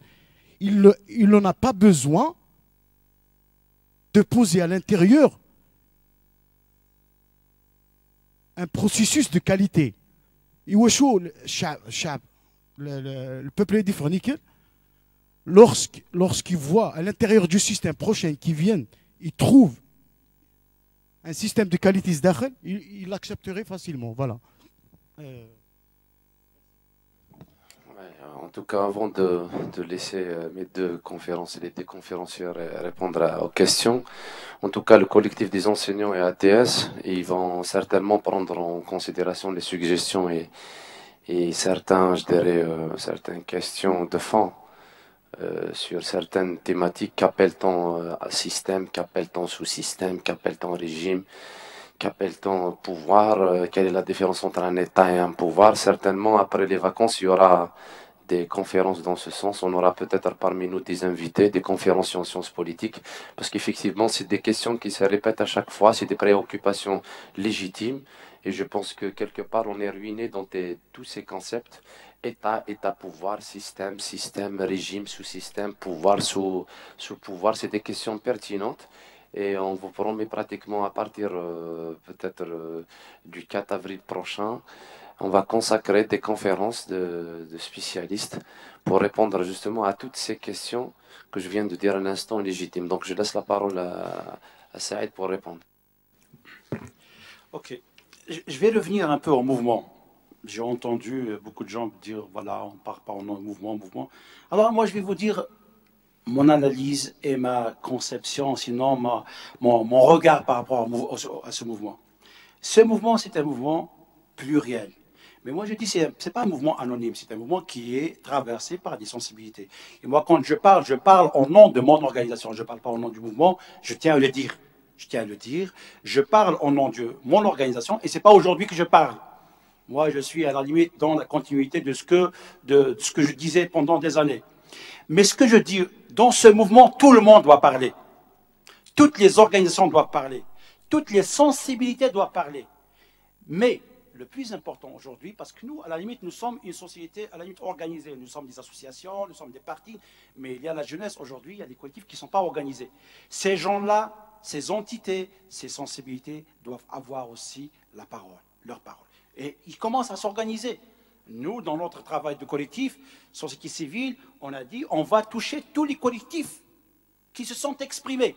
Il n'en a pas besoin de poser à l'intérieur un processus de qualité. Le peuple est différent. Lorsqu'il voit à l'intérieur du système prochain qui vient, il trouve un système de qualité, il l'accepterait facilement. Voilà. En tout cas, avant de laisser mes deux conférenciers répondre aux questions, en tout cas, le collectif des enseignants et ATS, ils vont certainement prendre en considération les suggestions et certaines questions de fond sur certaines thématiques. Qu'appelle-t-on système, qu'appelle-t-on sous-système, qu'appelle-t-on régime, qu'appelle-t-on pouvoir, quelle est la différence entre un État et un pouvoir. Certainement, après les vacances, il y aura des conférences dans ce sens. On aura peut-être parmi nous des invités, des conférences en sciences politiques, parce qu'effectivement, c'est des questions qui se répètent à chaque fois, c'est des préoccupations légitimes, et je pense que quelque part, on est ruiné dans tous ces concepts. État, pouvoir, système, régime, sous-système, pouvoir, sous-pouvoir, c'est des questions pertinentes. Et on vous promet pratiquement à partir peut-être du 4 avril prochain, on va consacrer des conférences de spécialistes pour répondre justement à toutes ces questions que je viens de dire à l'instant légitimes. Donc je laisse la parole à Saïd pour répondre. Ok. Je vais revenir un peu au mouvement. J'ai entendu beaucoup de gens dire, voilà, on part pas en mouvement. Alors moi je vais vous dire mon analyse et ma conception, sinon mon regard par rapport à ce mouvement. Ce mouvement, c'est un mouvement pluriel. Mais moi, je dis, ce n'est pas un mouvement anonyme, c'est un mouvement qui est traversé par des sensibilités. Et moi, quand je parle au nom de mon organisation, je ne parle pas au nom du mouvement, je tiens à le dire. Je tiens à le dire, je parle au nom de mon organisation, et ce n'est pas aujourd'hui que je parle. Moi, je suis à la limite dans la continuité de ce que je disais pendant des années. Mais ce que je dis, dans ce mouvement, tout le monde doit parler. Toutes les organisations doivent parler. Toutes les sensibilités doivent parler. Mais le plus important aujourd'hui, parce que nous, à la limite, nous sommes une société à la limite organisée. Nous sommes des associations, nous sommes des partis, mais il y a la jeunesse aujourd'hui, il y a des collectifs qui ne sont pas organisés. Ces gens-là, ces entités, ces sensibilités doivent avoir aussi la parole, leur parole. Et ils commencent à s'organiser. Nous, dans notre travail de collectif, société civile, on a dit on va toucher tous les collectifs qui se sont exprimés.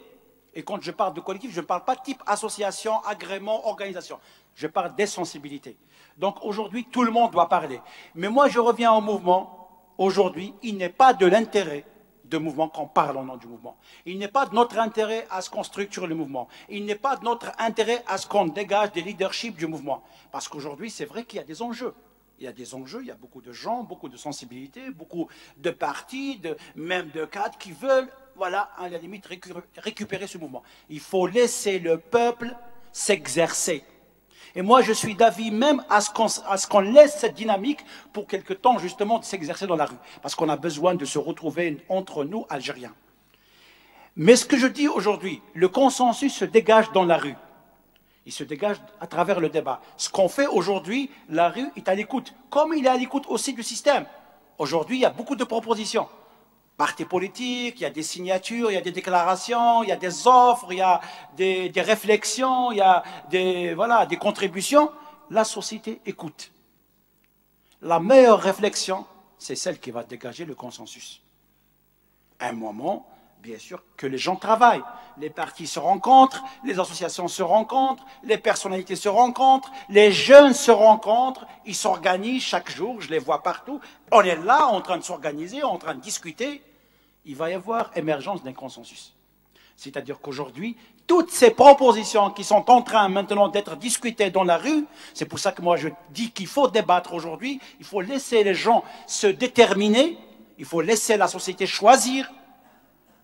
Et quand je parle de collectif, je ne parle pas de type association, agrément, organisation. Je parle des sensibilités. Donc aujourd'hui, tout le monde doit parler. Mais moi, je reviens au mouvement. Aujourd'hui, il n'est pas de l'intérêt de mouvement qu'on parle au nom du mouvement. Il n'est pas de notre intérêt à ce qu'on structure le mouvement. Il n'est pas de notre intérêt à ce qu'on dégage des leaderships du mouvement. Parce qu'aujourd'hui, c'est vrai qu'il y a des enjeux. Il y a des enjeux, il y a beaucoup de gens, beaucoup de sensibilités, beaucoup de partis, même de cadres qui veulent, voilà, à la limite, récupérer ce mouvement. Il faut laisser le peuple s'exercer. Et moi, je suis d'avis même à ce qu'on laisse cette dynamique pour quelque temps, justement, de s'exercer dans la rue. Parce qu'on a besoin de se retrouver entre nous, Algériens. Mais ce que je dis aujourd'hui, le consensus se dégage dans la rue. Il se dégage à travers le débat. Ce qu'on fait aujourd'hui, la rue est à l'écoute. Comme il est à l'écoute aussi du système. Aujourd'hui, il y a beaucoup de propositions. Partis politiques, il y a des signatures, il y a des déclarations, il y a des offres, il y a des réflexions, il y a des contributions. La société écoute. La meilleure réflexion, c'est celle qui va dégager le consensus. À un moment, bien sûr, que les gens travaillent. Les partis se rencontrent, les associations se rencontrent, les personnalités se rencontrent, les jeunes se rencontrent, ils s'organisent chaque jour, je les vois partout. On est là en train de s'organiser, en train de discuter. Il va y avoir émergence d'un consensus. C'est-à-dire qu'aujourd'hui, toutes ces propositions qui sont en train maintenant d'être discutées dans la rue, c'est pour ça que moi je dis qu'il faut débattre aujourd'hui, il faut laisser les gens se déterminer, il faut laisser la société choisir.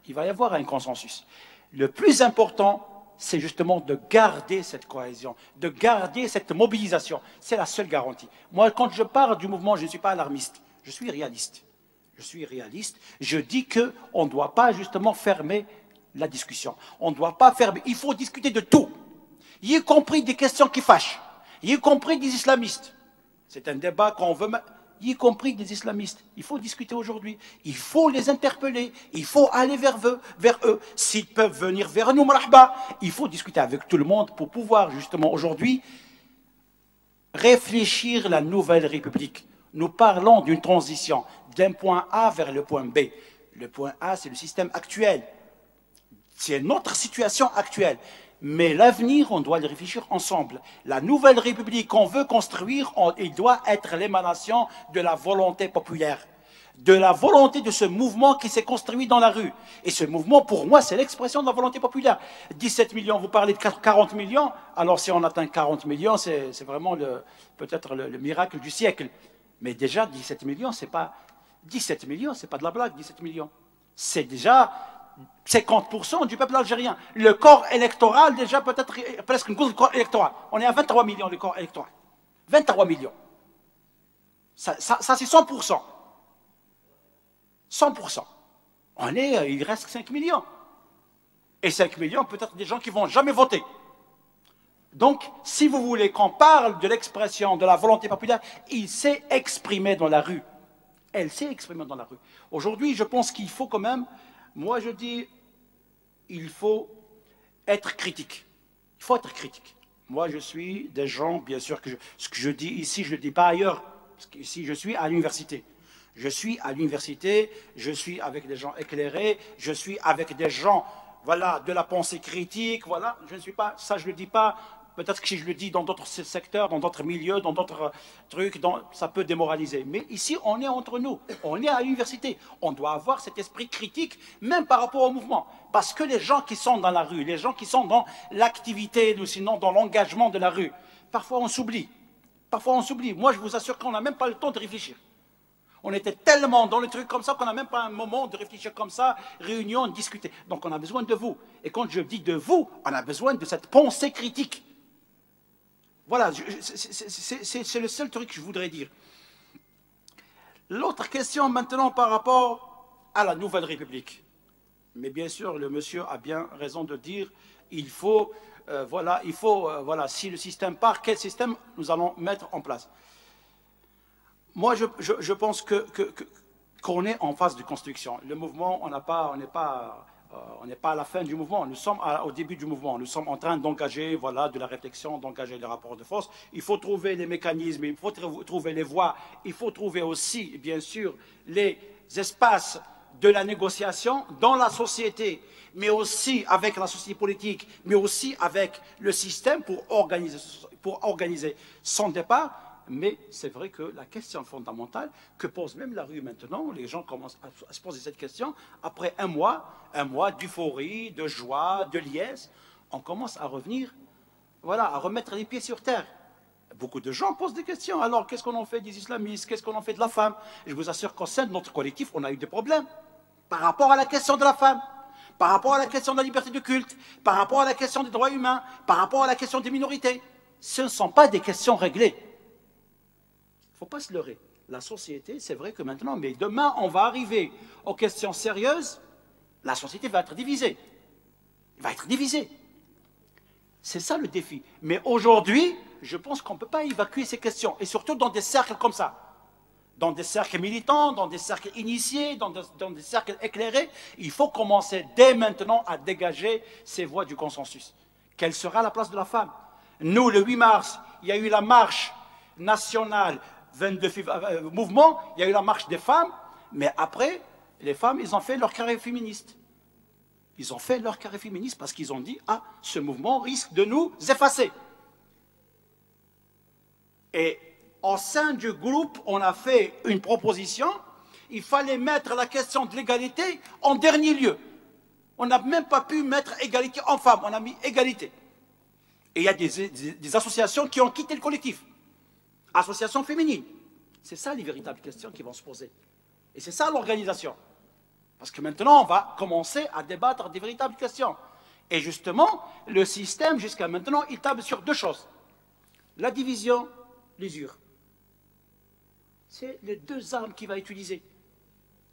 Il va y avoir un consensus. Le plus important, c'est justement de garder cette cohésion, de garder cette mobilisation. C'est la seule garantie. Moi, quand je parle du mouvement, je ne suis pas alarmiste, je suis réaliste. Je suis réaliste. Je dis qu'on ne doit pas justement fermer la discussion. On ne doit pas fermer. Il faut discuter de tout, y compris des questions qui fâchent, y compris des islamistes. C'est un débat qu'on veut... y compris des islamistes. Il faut discuter aujourd'hui. Il faut les interpeller. Il faut aller vers eux. S'ils peuvent venir vers nous, marhaba, il faut discuter avec tout le monde pour pouvoir justement aujourd'hui réfléchir la nouvelle République. Nous parlons d'une transition d'un point A vers le point B. Le point A, c'est le système actuel. C'est notre situation actuelle. Mais l'avenir, on doit le réfléchir ensemble. La nouvelle République qu'on veut construire, il doit être l'émanation de la volonté populaire, de la volonté de ce mouvement qui s'est construit dans la rue. Et ce mouvement, pour moi, c'est l'expression de la volonté populaire. 17 millions, vous parlez de 40 millions, alors si on atteint 40 millions, c'est vraiment peut-être le miracle du siècle. Mais déjà, 17 millions, c'est pas de la blague, 17 millions. C'est déjà 50% du peuple algérien. Le corps électoral, déjà peut-être presque une cause de corps électoral. On est à 23 millions de corps électoral. 23 millions. Ça c'est 100%. 100%. Il reste 5 millions. Et 5 millions, peut-être des gens qui ne vont jamais voter. Donc, si vous voulez qu'on parle de l'expression de la volonté populaire, il s'est exprimé dans la rue. Elle s'est exprimée dans la rue. Aujourd'hui, je pense qu'il faut quand même... Moi, je dis, il faut être critique. Il faut être critique. Moi, je suis des gens, bien sûr, ce que je dis ici, je ne le dis pas ailleurs. Parce qu'ici, je suis à l'université. Je suis à l'université, je suis avec des gens éclairés, je suis avec des gens, voilà, de la pensée critique, voilà. Je ne suis pas, ça je ne le dis pas Peut-être que si je le dis dans d'autres secteurs, dans d'autres milieux, dans d'autres trucs, ça peut démoraliser. Mais ici, on est entre nous, on est à l'université. On doit avoir cet esprit critique, même par rapport au mouvement. Parce que les gens qui sont dans la rue, les gens qui sont dans l'activité, ou sinon dans l'engagement de la rue, parfois on s'oublie. Parfois on s'oublie. Moi, je vous assure qu'on n'a même pas le temps de réfléchir. On était tellement dans le truc comme ça qu'on n'a même pas un moment de réfléchir comme ça, réunion, discuter. Donc on a besoin de vous. Et quand je dis de vous, on a besoin de cette pensée critique. Voilà, c'est le seul truc que je voudrais dire. L'autre question maintenant par rapport à la Nouvelle République. Mais bien sûr, le monsieur a bien raison de dire, il faut, voilà, si le système part, quel système nous allons mettre en place? Moi, je pense qu'on est en phase de construction. Le mouvement, on n'est pas à la fin du mouvement, nous sommes au début du mouvement. Nous sommes en train d'engager voilà, de la réflexion, d'engager les rapports de force. Il faut trouver les mécanismes, il faut trouver les voies, il faut trouver aussi, bien sûr, les espaces de la négociation dans la société, mais aussi avec la société politique, mais aussi avec le système pour organiser son départ. Mais c'est vrai que la question fondamentale que pose même la rue maintenant, les gens commencent à se poser cette question, après un mois d'euphorie, de joie, de liesse, on commence à revenir, voilà, à remettre les pieds sur terre. Beaucoup de gens posent des questions. Alors, qu'est-ce qu'on en fait des islamistes? Qu'est-ce qu'on en fait de la femme? Je vous assure qu'au sein de notre collectif, on a eu des problèmes par rapport à la question de la femme, par rapport à la question de la liberté de culte, par rapport à la question des droits humains, par rapport à la question des minorités. Ce ne sont pas des questions réglées. Il ne faut pas se leurrer. La société, c'est vrai que maintenant, mais demain, on va arriver aux questions sérieuses, la société va être divisée. Elle va être divisée. C'est ça le défi. Mais aujourd'hui, je pense qu'on ne peut pas évacuer ces questions, et surtout dans des cercles comme ça. Dans des cercles militants, dans des cercles initiés, dans des cercles éclairés, il faut commencer dès maintenant à dégager ces voies du consensus. Quelle sera la place de la femme? Nous, le 8 mars, il y a eu la marche nationale 22 février, mouvement, il y a eu la marche des femmes, mais après, les femmes, ils ont fait leur carré féministe. Ils ont fait leur carré féministe parce qu'ils ont dit, ah, ce mouvement risque de nous effacer. Et au sein du groupe, on a fait une proposition, il fallait mettre la question de l'égalité en dernier lieu. On n'a même pas pu mettre égalité en femmes, on a mis égalité. Et il y a des associations qui ont quitté le collectif. Association féminine. C'est ça les véritables questions qui vont se poser. Et c'est ça l'organisation. Parce que maintenant, on va commencer à débattre des véritables questions. Et justement, le système, jusqu'à maintenant, il table sur deux choses. La division, l'usure. C'est les deux armes qu'il va utiliser.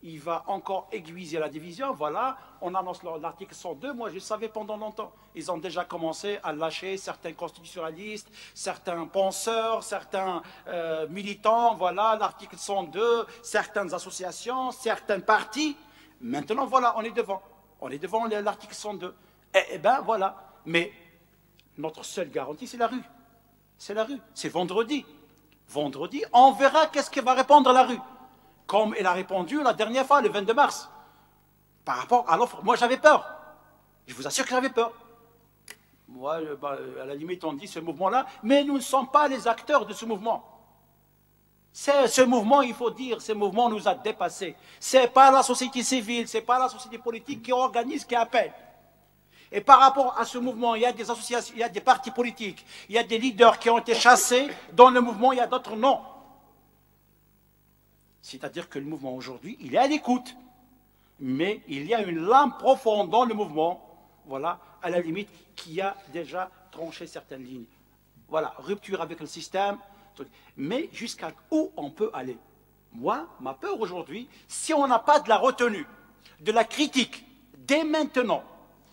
Il va encore aiguiser la division, voilà, on annonce l'article 102, moi je le savais pendant longtemps. Ils ont déjà commencé à lâcher certains constitutionnalistes, certains penseurs, certains militants, voilà, l'article 102, certaines associations, certains partis. Maintenant, voilà, on est devant l'article 102. Eh bien, voilà, mais notre seule garantie, c'est la rue. C'est la rue, c'est vendredi. Vendredi, on verra qu'est-ce que va répondre la rue. Comme elle a répondu la dernière fois, le 22 mars. Par rapport à l'offre, moi j'avais peur. Je vous assure que j'avais peur. Moi, à la limite, on dit ce mouvement-là, mais nous ne sommes pas les acteurs de ce mouvement. Ce mouvement, il faut dire, ce mouvement nous a dépassés. Ce n'est pas la société civile, ce n'est pas la société politique qui organise, qui appelle. Et par rapport à ce mouvement, il y a des associations, il y a des partis politiques, il y a des leaders qui ont été chassés. Dans le mouvement, il y a d'autres non. C'est-à-dire que le mouvement aujourd'hui, il est à l'écoute. Mais il y a une lame profonde dans le mouvement, voilà, à la limite, qui a déjà tranché certaines lignes. Voilà, rupture avec le système. Mais jusqu'à où on peut aller? Moi, ma peur aujourd'hui, si on n'a pas de la retenue, de la critique, dès maintenant,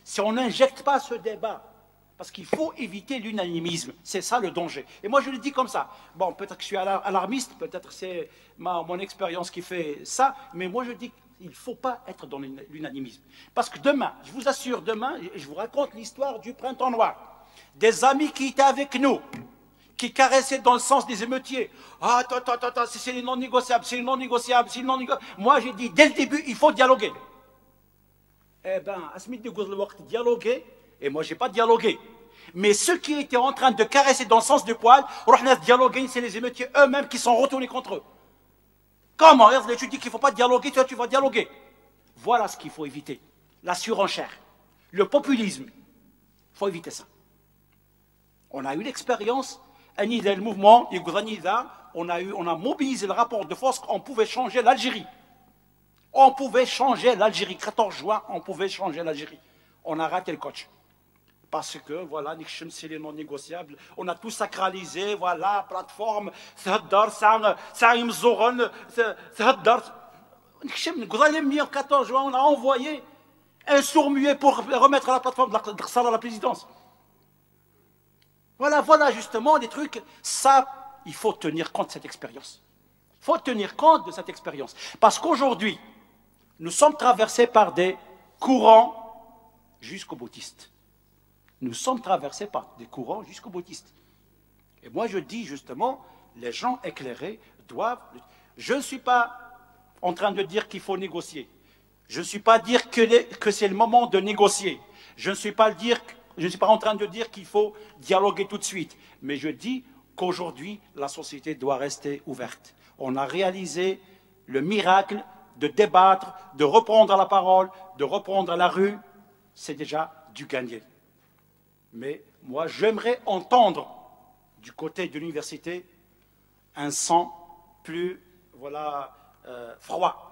si on n'injecte pas ce débat, parce qu'il faut éviter l'unanimisme, c'est ça le danger. Et moi je le dis comme ça, bon peut-être que je suis alarmiste, peut-être c'est mon expérience qui fait ça, mais moi je dis qu'il ne faut pas être dans l'unanimisme. Parce que demain, je vous assure, demain, je vous raconte l'histoire du printemps noir, des amis qui étaient avec nous, qui caressaient dans le sens des émeutiers. Ah, attends, c'est les non négociables, c'est les non négociables, c'est les non négociables. Moi j'ai dit, dès le début, il faut dialoguer. Eh bien, à ce moment de dialoguer, et moi, je n'ai pas dialogué. Mais ceux qui étaient en train de caresser dans le sens du poil, c'est les émeutiers eux-mêmes qui sont retournés contre eux. Comment? Tu dis qu'il ne faut pas dialoguer, toi tu vas dialoguer. Voilà ce qu'il faut éviter. La surenchère, le populisme. Il faut éviter ça. On a eu l'expérience, le mouvement, on a mobilisé le rapport de force, on pouvait changer l'Algérie. On pouvait changer l'Algérie. 14 juin, on pouvait changer l'Algérie. On a raté le coach. Parce que, voilà, c'est les non négociables. On a tout sacralisé, voilà, plateforme, on a envoyé un sourd-muet pour remettre la plateforme de la présidence. Voilà justement les trucs. Ça, il faut tenir compte de cette expérience. Il faut tenir compte de cette expérience. Parce qu'aujourd'hui, nous sommes traversés par des courants jusqu'aux bouddhistes. Nous sommes traversés par des courants jusqu'aux bouddhistes. Et moi, je dis justement, les gens éclairés doivent... Je ne suis pas en train de dire qu'il faut négocier. Je ne suis pas dire que c'est le moment de négocier. Je ne suis pas en train de dire qu'il faut dialoguer tout de suite. Mais je dis qu'aujourd'hui, la société doit rester ouverte. On a réalisé le miracle de débattre, de reprendre la parole, de reprendre la rue. C'est déjà du gagné. Mais moi, j'aimerais entendre du côté de l'université un son plus froid.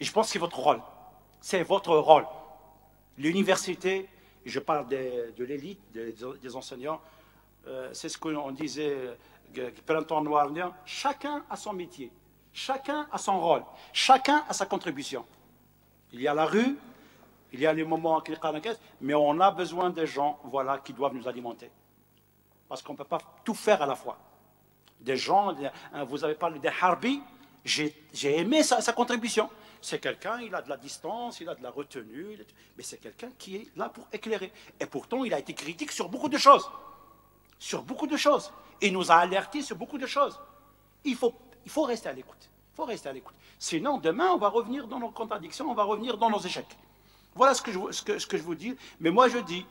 Et je pense que c'est votre rôle. C'est votre rôle. L'université, je parle de l'élite, des enseignants, c'est ce qu'on disait, printemps noir, chacun a son métier, chacun a son rôle, chacun a sa contribution. Il y a la rue, il y a les moments mais on a besoin des gens qui doivent nous alimenter. Parce qu'on ne peut pas tout faire à la fois. Des gens, vous avez parlé des Harbi, j'ai aimé sa contribution. C'est quelqu'un, il a de la distance, il a de la retenue, mais c'est quelqu'un qui est là pour éclairer. Et pourtant, il a été critique sur beaucoup de choses. Sur beaucoup de choses. Il nous a alertés sur beaucoup de choses. Il faut rester à l'écoute. Il faut rester à l'écoute. Sinon, demain, on va revenir dans nos contradictions, on va revenir dans nos échecs. Voilà ce que je vous dis. Mais moi, je dis,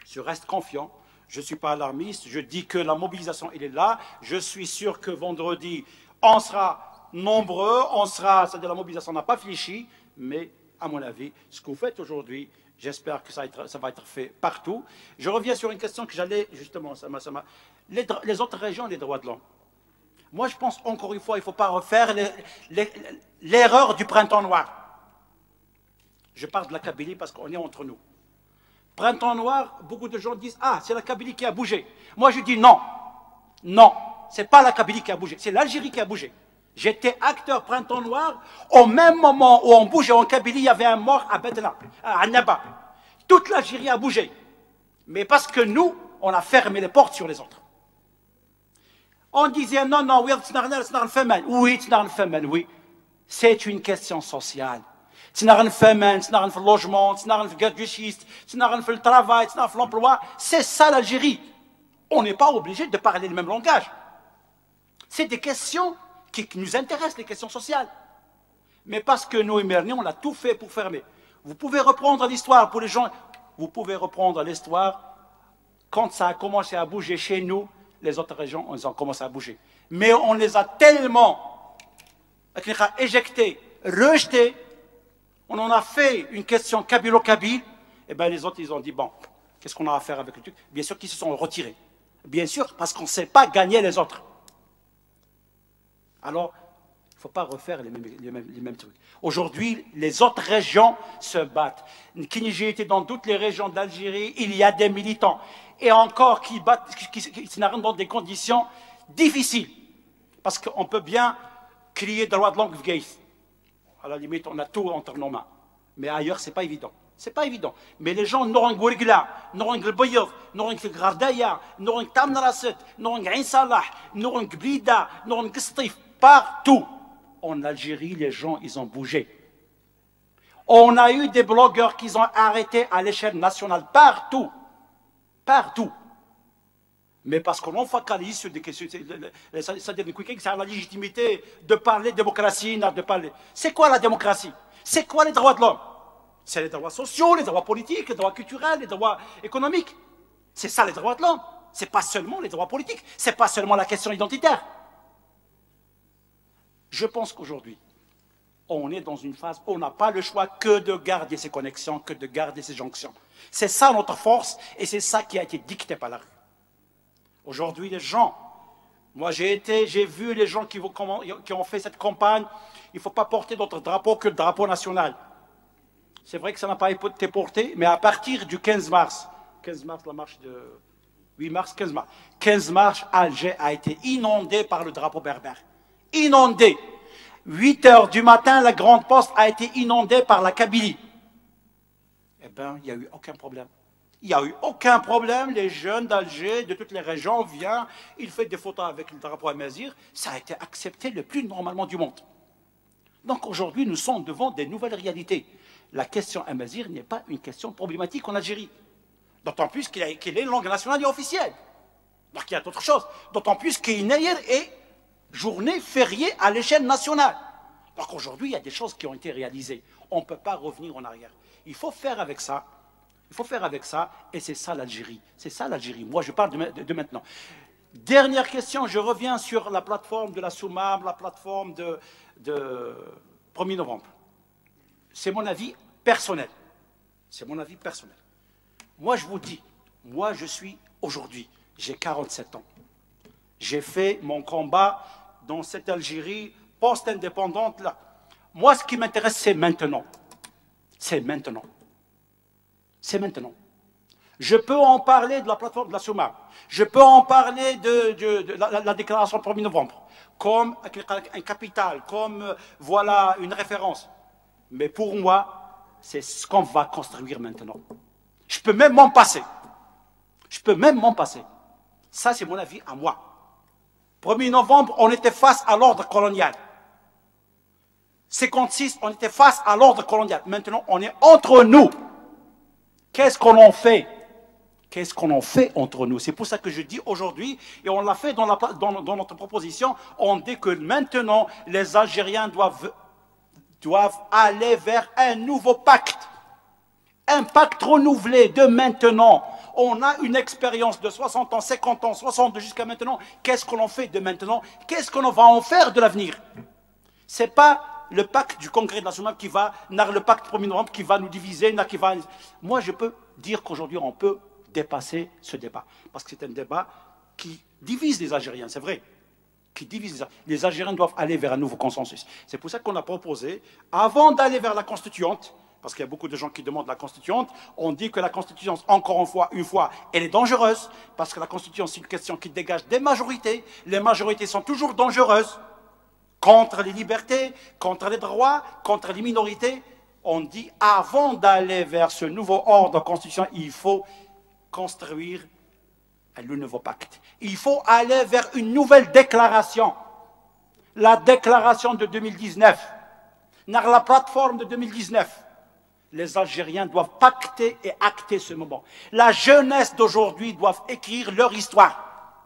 je reste confiant. Je ne suis pas alarmiste. Je dis que la mobilisation, elle est là. Je suis sûr que vendredi, on sera nombreux. C'est-à-dire la mobilisation n'a pas fléchi. Mais, à mon avis, ce que vous faites aujourd'hui, j'espère que ça va être fait partout. Je reviens sur une question que j'allais, justement, les autres régions, les droits de l'homme. Moi, je pense, encore une fois, il ne faut pas refaire l'erreur du printemps noir. Je parle de la Kabylie parce qu'on est entre nous. Printemps noir, beaucoup de gens disent « Ah, c'est la Kabylie qui a bougé ». Moi, je dis non. Non, ce n'est pas la Kabylie qui a bougé, c'est l'Algérie qui a bougé. J'étais acteur printemps noir. Au même moment où on bougeait en Kabylie, il y avait un mort à Bedna, à Naba. Toute l'Algérie a bougé. Mais parce que nous, on a fermé les portes sur les autres. On disait non, oui, c'est une question sociale. C'est le logement, c'est le travail, c'est l'emploi. C'est ça l'Algérie. On n'est pas obligé de parler le même langage. C'est des questions qui nous intéressent, les questions sociales. Mais parce que nous, on a tout fait pour fermer. Vous pouvez reprendre l'histoire pour les gens. Vous pouvez reprendre l'histoire. Quand ça a commencé à bouger chez nous, les autres régions, ils ont commencé à bouger. Mais on les a tellement éjectés, rejetés. On en a fait une question kabylo-kabyle. Et bien les autres, ils ont dit, bon, qu'est-ce qu'on a à faire avec le truc? Bien sûr qu'ils se sont retirés. Bien sûr, parce qu'on ne sait pas gagner les autres. Alors, il ne faut pas refaire les mêmes trucs. Aujourd'hui, les autres régions se battent. J'ai été dans toutes les régions d'Algérie, il y a des militants. Et encore qui n'arrivent dans des conditions difficiles. Parce qu'on peut bien crier droit de langue vgaïs. À la limite, on a tout entre nos mains. Mais ailleurs, ce n'est pas évident. C'est pas évident. Mais les gens n'auront Gourgla, n'auront Bayov, n'auront Gardaya, n'auront Tamnaraset, n'auront Ain Salah, n'auront Blida, n'auront Gstif. Partout en Algérie, les gens, ils ont bougé. On a eu des blogueurs qui ont arrêté à l'échelle nationale. Partout. Partout. Mais parce qu'on focalise sur des questions, c'est-à-dire c'est la légitimité de parler de démocratie, de parler. C'est quoi la démocratie? C'est quoi les droits de l'homme? C'est les droits sociaux, les droits politiques, les droits culturels, les droits économiques. C'est ça les droits de l'homme. Ce n'est pas seulement les droits politiques, ce n'est pas seulement la question identitaire. Je pense qu'aujourd'hui, on est dans une phase où on n'a pas le choix que de garder ces connexions, que de garder ces jonctions. C'est ça notre force et c'est ça qui a été dicté par la rue. Aujourd'hui, les gens, moi j'ai vu les gens qui ont fait cette campagne, il ne faut pas porter d'autre drapeau que le drapeau national. C'est vrai que ça n'a pas été porté, mais à partir du 15 mars, la marche de 8 mars, 15 mars. 15 mars, Alger a été inondé par le drapeau berbère. Inondé. 8 heures du matin, la Grande Poste a été inondée par la Kabylie. Eh bien, il n'y a eu aucun problème. Il n'y a eu aucun problème. Les jeunes d'Alger, de toutes les régions, viennent, ils font des photos avec le drapeau amazigh. Ça a été accepté le plus normalement du monde. Donc aujourd'hui, nous sommes devant des nouvelles réalités. La question amazigh n'est pas une question problématique en Algérie. D'autant plus qu'il est une langue nationale et officielle. Donc il y a d'autres choses. D'autant plus qu'Inayer est journée fériée à l'échelle nationale. Donc aujourd'hui, il y a des choses qui ont été réalisées. On ne peut pas revenir en arrière. Il faut faire avec ça. Il faut faire avec ça. Et c'est ça l'Algérie. C'est ça l'Algérie. Moi, je parle de maintenant. Dernière question, je reviens sur la plateforme de la Soumam, la plateforme de 1er novembre. C'est mon avis personnel. C'est mon avis personnel. Moi, je vous dis, moi, je suis aujourd'hui, j'ai 47 ans. J'ai fait mon combat dans cette Algérie post-indépendante-là. Moi, ce qui m'intéresse, c'est maintenant. C'est maintenant. C'est maintenant. Je peux en parler de la plateforme de la Soumam. Je peux en parler de la déclaration du 1er novembre, comme un capital, comme voilà une référence. Mais pour moi, c'est ce qu'on va construire maintenant. Je peux même m'en passer. Je peux même m'en passer. Ça, c'est mon avis à moi. 1er novembre, on était face à l'ordre colonial. 56, on était face à l'ordre colonial. Maintenant, on est entre nous. Qu'est-ce qu'on en fait? Qu'est-ce qu'on en fait entre nous? C'est pour ça que je dis aujourd'hui, et on l'a fait dans notre proposition, on dit que maintenant, les Algériens doivent aller vers un nouveau pacte. Un pacte renouvelé de maintenant. On a une expérience de 60 ans, 50 ans, 60 jusqu'à maintenant. Qu'est-ce qu'on en fait de maintenant? Qu'est-ce qu'on va en faire de l'avenir? Ce n'est pas le pacte du congrès de la Soumam qui va, le pacte 1er novembre qui va nous diviser, qui va... Moi, je peux dire qu'aujourd'hui, on peut dépasser ce débat. Parce que c'est un débat qui divise les Algériens, c'est vrai. Qui divise les Algériens doivent aller vers un nouveau consensus. C'est pour ça qu'on a proposé, avant d'aller vers la constituante, parce qu'il y a beaucoup de gens qui demandent la constituante, on dit que la constituante, encore une fois, elle est dangereuse, parce que la constituante, c'est une question qui dégage des majorités. Les majorités sont toujours dangereuses, contre les libertés, contre les droits, contre les minorités. On dit, avant d'aller vers ce nouveau ordre constitutionnel, il faut construire le nouveau pacte. Il faut aller vers une nouvelle déclaration. La déclaration de 2019, la plateforme de 2019. Les Algériens doivent pacter et acter ce moment. La jeunesse d'aujourd'hui doit écrire leur histoire.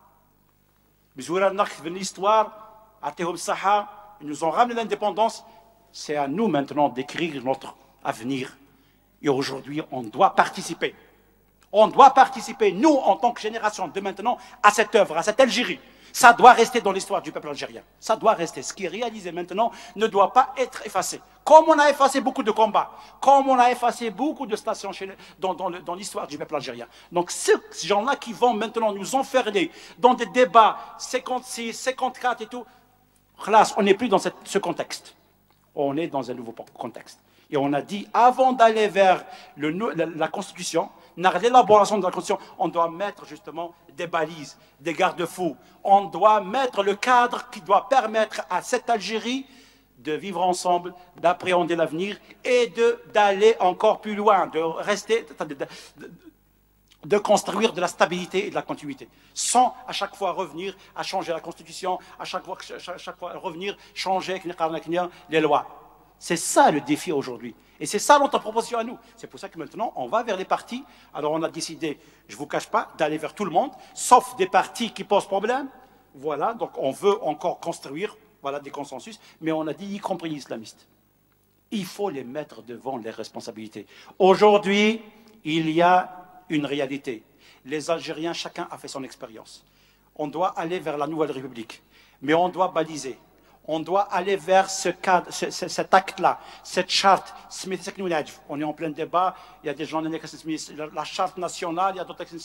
L'histoire, ils nous ont ramené l'indépendance. C'est à nous maintenant d'écrire notre avenir. Et aujourd'hui, on doit participer. On doit participer, nous, en tant que génération de maintenant, à cette œuvre, à cette Algérie. Ça doit rester dans l'histoire du peuple algérien. Ça doit rester. Ce qui est réalisé maintenant ne doit pas être effacé. Comme on a effacé beaucoup de combats, comme on a effacé beaucoup de stations dans l'histoire du peuple algérien. Donc, ces gens-là qui vont maintenant nous enfermer dans des débats 56, 54 et tout, classe, on n'est plus dans ce contexte. On est dans un nouveau contexte. Et on a dit, avant d'aller vers la Constitution, l'élaboration de la Constitution, on doit mettre justement des balises, des garde-fous. On doit mettre le cadre qui doit permettre à cette Algérie de vivre ensemble, d'appréhender l'avenir et d'aller encore plus loin, de construire de la stabilité et de la continuité, sans à chaque fois revenir à changer la Constitution, à chaque fois revenir changer les lois. C'est ça le défi aujourd'hui. Et c'est ça notre proposition à nous. C'est pour ça que maintenant, on va vers les partis. Alors on a décidé, je ne vous cache pas, d'aller vers tout le monde, sauf des partis qui posent problème. Voilà, donc on veut encore construire des consensus, mais on a dit, y compris les islamistes. Il faut les mettre devant les responsabilités. Aujourd'hui, il y a une réalité. Les Algériens, chacun a fait son expérience. On doit aller vers la nouvelle République, mais on doit baliser. On doit aller vers ce cadre, cet acte-là, cette charte. On est en plein débat. Il y a des gens qui la charte nationale, il y a d'autres qui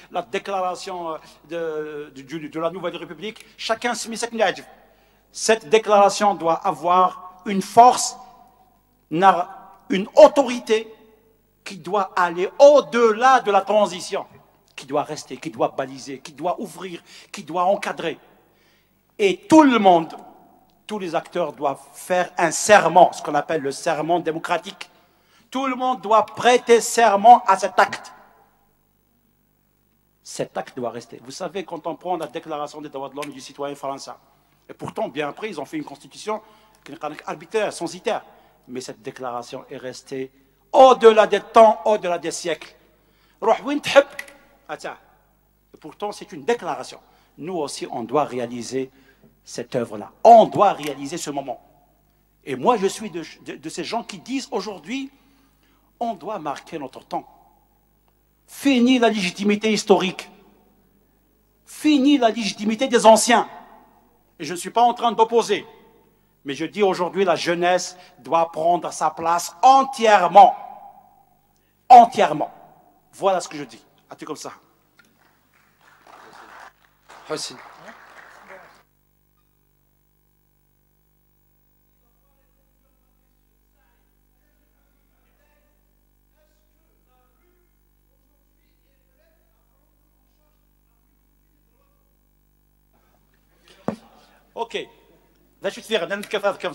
la déclaration de la nouvelle République. Chacun se met. Cette déclaration doit avoir une force, une autorité qui doit aller au-delà de la transition, qui doit rester, qui doit baliser, qui doit ouvrir, qui doit encadrer. Et tout le monde, tous les acteurs doivent faire un serment, ce qu'on appelle le serment démocratique. Tout le monde doit prêter serment à cet acte. Cet acte doit rester. Vous savez, quand on prend la déclaration des droits de l'homme et du citoyen français, et pourtant, bien après, ils ont fait une constitution qui est arbitraire, censitaire. Mais cette déclaration est restée au-delà des temps, au-delà des siècles. Et pourtant, c'est une déclaration. Nous aussi, on doit réaliser cette œuvre-là. On doit réaliser ce moment. Et moi, je suis de ces gens qui disent aujourd'hui, on doit marquer notre temps. Fini la légitimité historique. Fini la légitimité des anciens. Et je ne suis pas en train d'opposer. Mais je dis aujourd'hui, la jeunesse doit prendre sa place entièrement. Entièrement. Voilà ce que je dis. À tout comme ça. Hossein. اوكي لا شو تصير عندنا كثر كم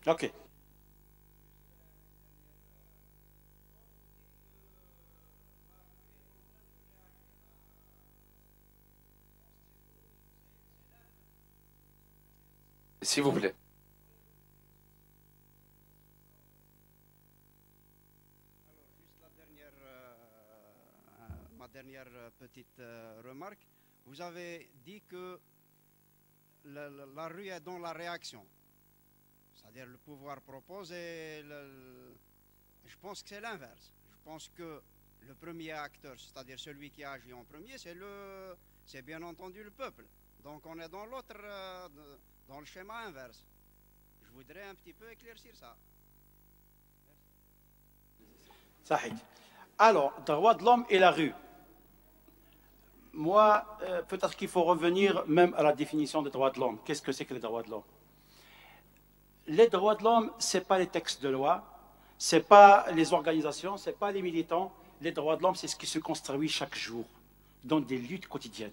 Ok. S'il vous plaît. Ma dernière petite remarque. Vous avez dit que la rue est dans la réaction. C'est-à-dire le pouvoir propose et je pense que c'est l'inverse. Je pense que le premier acteur, c'est-à-dire celui qui agit en premier, c'est bien entendu le peuple. Donc on est dans l'autre, dans le schéma inverse. Je voudrais un petit peu éclaircir ça. Sahid. Alors, droit de l'homme et la rue. Moi, peut-être qu'il faut revenir même à la définition des droits de l'homme. Qu'est-ce que c'est que les droits de l'homme? Les droits de l'homme, ce n'est pas les textes de loi, ce n'est pas les organisations, ce n'est pas les militants. Les droits de l'homme, c'est ce qui se construit chaque jour, dans des luttes quotidiennes.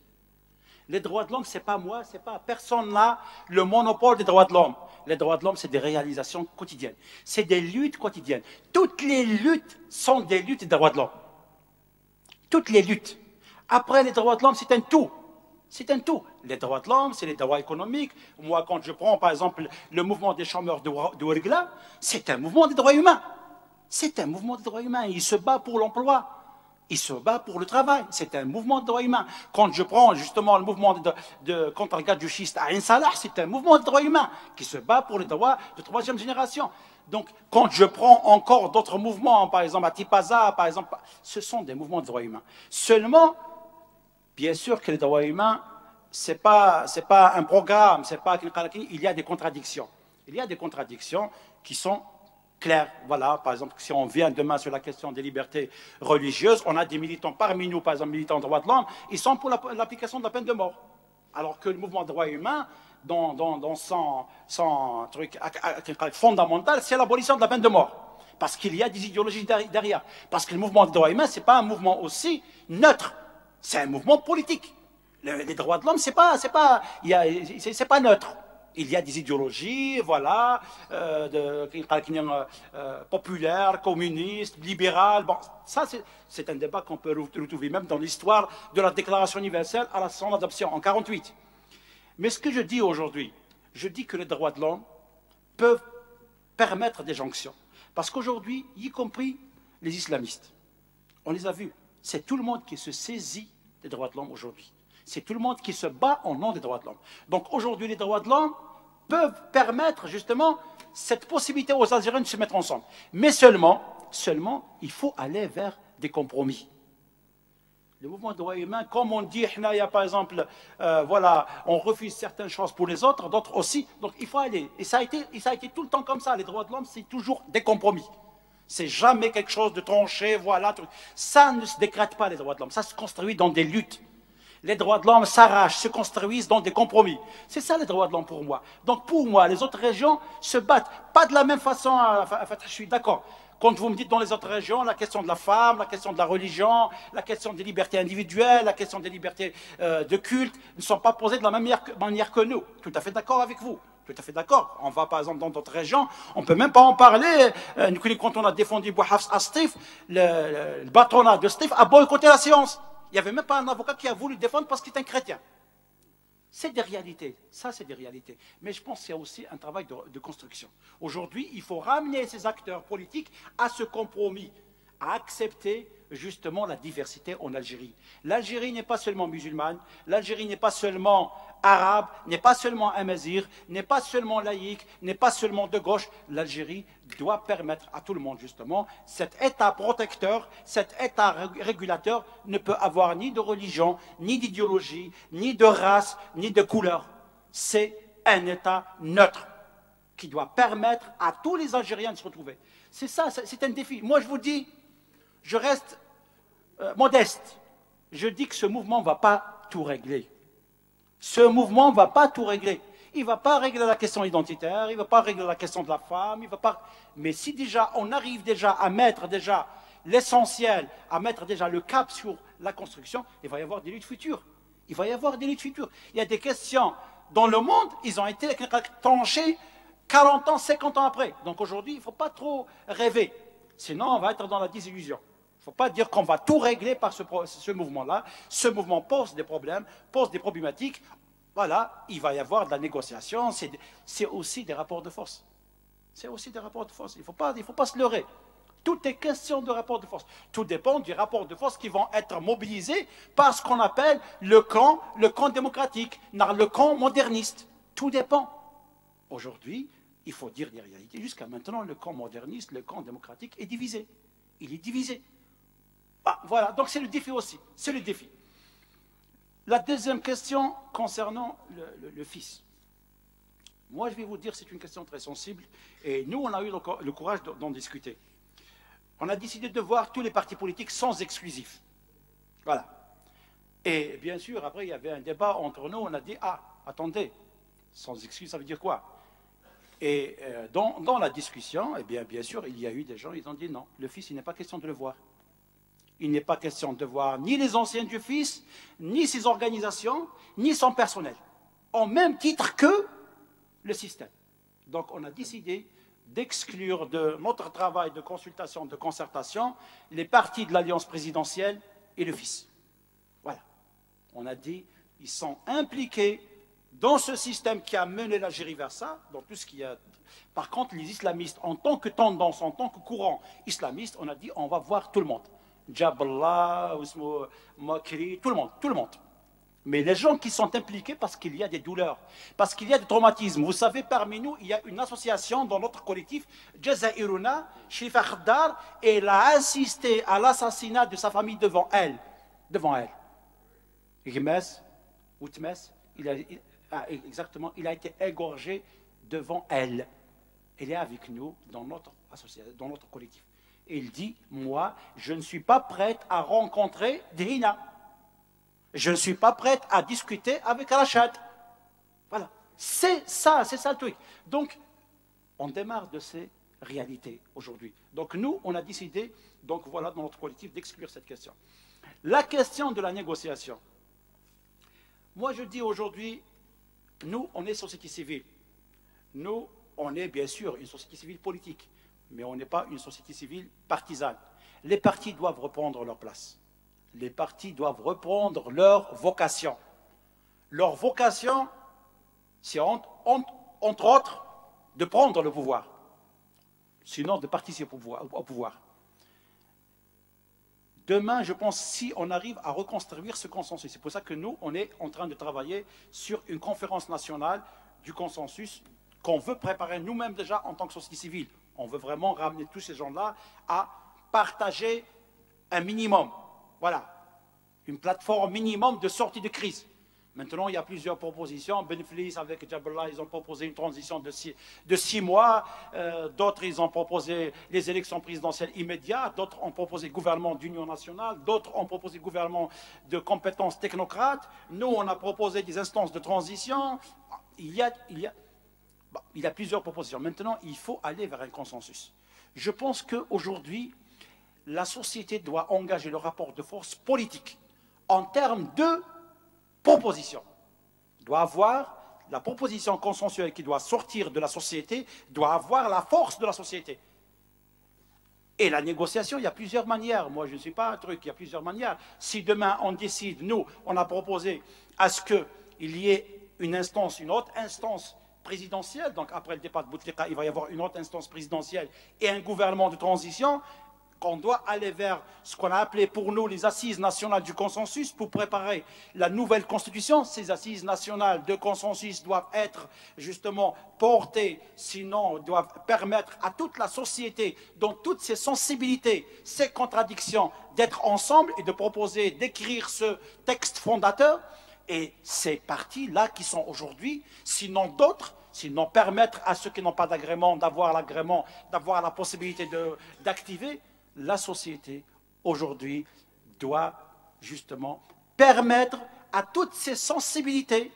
Les droits de l'homme, ce n'est pas moi, ce n'est pas personne là, le monopole des droits de l'homme. Les droits de l'homme, c'est des réalisations quotidiennes. C'est des luttes quotidiennes. Toutes les luttes sont des luttes des droits de l'homme. Toutes les luttes. Après, les droits de l'homme, c'est un tout. C'est un tout. Les droits de l'homme, c'est les droits économiques. Moi, quand je prends, par exemple, le mouvement des chômeurs de Ouargla, c'est un mouvement des droits humains. C'est un mouvement des droits humains. Il se bat pour l'emploi. Il se bat pour le travail. C'est un mouvement des droits humains. Quand je prends, justement, le mouvement de contre-garde du schiste à Ain Salah, c'est un mouvement des droits humains qui se bat pour les droits de troisième génération. Donc, quand je prends encore d'autres mouvements, par exemple à Tipaza, par exemple, ce sont des mouvements de droits humains. Seulement, bien sûr que les droits humains, c'est pas un programme, c'est pas il y a des contradictions. Il y a des contradictions qui sont claires. Voilà, par exemple, si on vient demain sur la question des libertés religieuses, on a des militants parmi nous, par exemple, militants de droits de l'homme, ils sont pour l'application de la peine de mort. Alors que le mouvement de droits humains, dans son truc fondamental, c'est l'abolition de la peine de mort. Parce qu'il y a des idéologies derrière. Parce que le mouvement des droits humains, ce n'est pas un mouvement aussi neutre. C'est un mouvement politique. Les droits de l'homme, c'est pas neutre. Il y a des idéologies, voilà, populaires, communistes, libérales. Bon, ça, c'est un débat qu'on peut retrouver même dans l'histoire de la Déclaration universelle à son adoption en 1948. Mais ce que je dis aujourd'hui, je dis que les droits de l'homme peuvent permettre des jonctions. Parce qu'aujourd'hui, y compris les islamistes, on les a vus. C'est tout le monde qui se saisit des droits de l'homme aujourd'hui. C'est tout le monde qui se bat au nom des droits de l'homme. Donc aujourd'hui, les droits de l'homme peuvent permettre justement cette possibilité aux Algériens de se mettre ensemble. Mais seulement, il faut aller vers des compromis. Le mouvement de droits humains, comme on dit, par exemple, voilà, on refuse certaines choses pour les autres, d'autres aussi. Donc il faut aller. Et ça a été tout le temps comme ça. Les droits de l'homme, c'est toujours des compromis. C'est jamais quelque chose de tranché, voilà. Ça ne se décrète pas, les droits de l'homme. Ça se construit dans des luttes. Les droits de l'homme s'arrachent, se construisent dans des compromis. C'est ça les droits de l'homme pour moi. Donc pour moi, les autres régions se battent. Pas de la même façon, je suis d'accord. Quand vous me dites dans les autres régions, la question de la femme, la question de la religion, la question des libertés individuelles, la question des libertés de culte, ne sont pas posées de la même manière que nous. Tout à fait d'accord avec vous. Tout à fait d'accord. On va par exemple dans d'autres régions, on ne peut même pas en parler. Quand on a défendu Bouhafs à Stif, le patronat de Stif a boycotté la séance. Il n'y avait même pas un avocat qui a voulu le défendre parce qu'il est un chrétien. C'est des réalités, ça c'est des réalités. Mais je pense qu'il y a aussi un travail de construction. Aujourd'hui, il faut ramener ces acteurs politiques à ce compromis, à accepter justement la diversité en Algérie. L'Algérie n'est pas seulement musulmane, l'Algérie n'est pas seulement arabe, n'est pas seulement amazigh, n'est pas seulement laïque, n'est pas seulement de gauche. L'Algérie doit permettre à tout le monde justement, cet État protecteur, cet État régulateur ne peut avoir ni de religion, ni d'idéologie, ni de race, ni de couleur. C'est un État neutre qui doit permettre à tous les Algériens de se retrouver. C'est ça, c'est un défi. Moi je vous dis, je reste modeste. Je dis que ce mouvement ne va pas tout régler. Ce mouvement ne va pas tout régler. Il ne va pas régler la question identitaire, il ne va pas régler la question de la femme, il va pas... Mais si déjà on arrive déjà à mettre déjà l'essentiel, à mettre déjà le cap sur la construction, il va y avoir des luttes futures. Il va y avoir des luttes futures. Il y a des questions dans le monde, ils ont été tranchées 40 ans, 50 ans après. Donc aujourd'hui, il ne faut pas trop rêver. Sinon, on va être dans la désillusion. Il ne faut pas dire qu'on va tout régler par ce mouvement-là. Ce mouvement pose des problèmes, pose des problématiques. Voilà, il va y avoir de la négociation. C'est aussi des rapports de force. C'est aussi des rapports de force. Il ne faut pas se leurrer. Tout est question de rapports de force. Tout dépend du rapport de force qui vont être mobilisés par ce qu'on appelle le camp démocratique, le camp moderniste. Tout dépend. Aujourd'hui, il faut dire des réalités. Jusqu'à maintenant, le camp moderniste, le camp démocratique est divisé. Il est divisé. Ah, voilà, donc c'est le défi aussi. C'est le défi. La deuxième question concernant le fils. Moi, je vais vous dire, c'est une question très sensible. Et nous, on a eu le courage d'en discuter. On a décidé de voir tous les partis politiques sans exclusif. Voilà. Et bien sûr, après, il y avait un débat entre nous. On a dit, ah, attendez, sans excuse, ça veut dire quoi? Et dans la discussion, eh bien sûr, il y a eu des gens, ils ont dit non, le fils, il n'est pas question de le voir. Il n'est pas question de voir ni les anciens du fils, ni ses organisations, ni son personnel, au même titre que le système. Donc on a décidé d'exclure de notre travail de consultation, de concertation, les partis de l'alliance présidentielle et le fils. Voilà. On a dit, ils sont impliqués dans ce système qui a mené l'Algérie vers ça, dans tout ce qui a... Par contre, les islamistes, en tant que tendance, en tant que courant islamiste, on a dit, on va voir tout le monde. Jaballah, Makri, tout le monde. Mais les gens qui sont impliqués parce qu'il y a des douleurs, parce qu'il y a des traumatismes. Vous savez, parmi nous, il y a une association dans notre collectif, Jazairuna, Shrifa Khaddar, et elle a assisté à l'assassinat de sa famille devant elle. Devant elle. Gmes, ou Tmes, exactement, il a été égorgé devant elle. Elle est avec nous dans notre association, dans notre collectif. Et il dit, moi, je ne suis pas prête à rencontrer Drina. Je ne suis pas prête à discuter avec Rachad. Voilà. C'est ça le truc. Donc, on démarre de ces réalités aujourd'hui. Donc, nous, on a décidé, donc voilà, dans notre collectif, d'exclure cette question. La question de la négociation. Moi, je dis aujourd'hui, nous, on est société civile. Nous, on est bien sûr une société civile politique, mais on n'est pas une société civile partisane. Les partis doivent reprendre leur place. Les partis doivent reprendre leur vocation. Leur vocation, c'est entre autres de prendre le pouvoir, sinon de participer au pouvoir. Demain, je pense, si on arrive à reconstruire ce consensus, c'est pour ça que nous, on est en train de travailler sur une conférence nationale du consensus qu'on veut préparer nous-mêmes déjà en tant que société civile. On veut vraiment ramener tous ces gens-là à partager un minimum. Voilà, une plateforme minimum de sortie de crise. Maintenant, il y a plusieurs propositions. Benflis avec Jaballah, ils ont proposé une transition de 6 mois. D'autres, ils ont proposé les élections présidentielles immédiates. D'autres ont proposé le gouvernement d'union nationale. D'autres ont proposé le gouvernement de compétences technocrates. Nous, on a proposé des instances de transition. Il y a plusieurs propositions. Maintenant, il faut aller vers un consensus. Je pense qu'aujourd'hui, la société doit engager le rapport de force politique en termes de proposition. Doit avoir la proposition consensuelle qui doit sortir de la société, doit avoir la force de la société. Et la négociation, il y a plusieurs manières. Moi, je ne suis pas un truc, il y a plusieurs manières. Si demain on décide, nous, on a proposé à ce qu'il y ait une autre instance présidentielle, donc après le départ de Bouteflika, il va y avoir une autre instance présidentielle et un gouvernement de transition, qu'on doit aller vers ce qu'on a appelé pour nous les assises nationales du consensus pour préparer la nouvelle constitution. Ces assises nationales de consensus doivent être justement portées, sinon doivent permettre à toute la société, dans toutes ses sensibilités, ses contradictions, d'être ensemble et de proposer, d'écrire ce texte fondateur. Et ces partis-là qui sont aujourd'hui, sinon d'autres, sinon permettre à ceux qui n'ont pas d'agrément d'avoir l'agrément, d'avoir la possibilité d'activer. La société, aujourd'hui, doit justement permettre à toutes ces sensibilités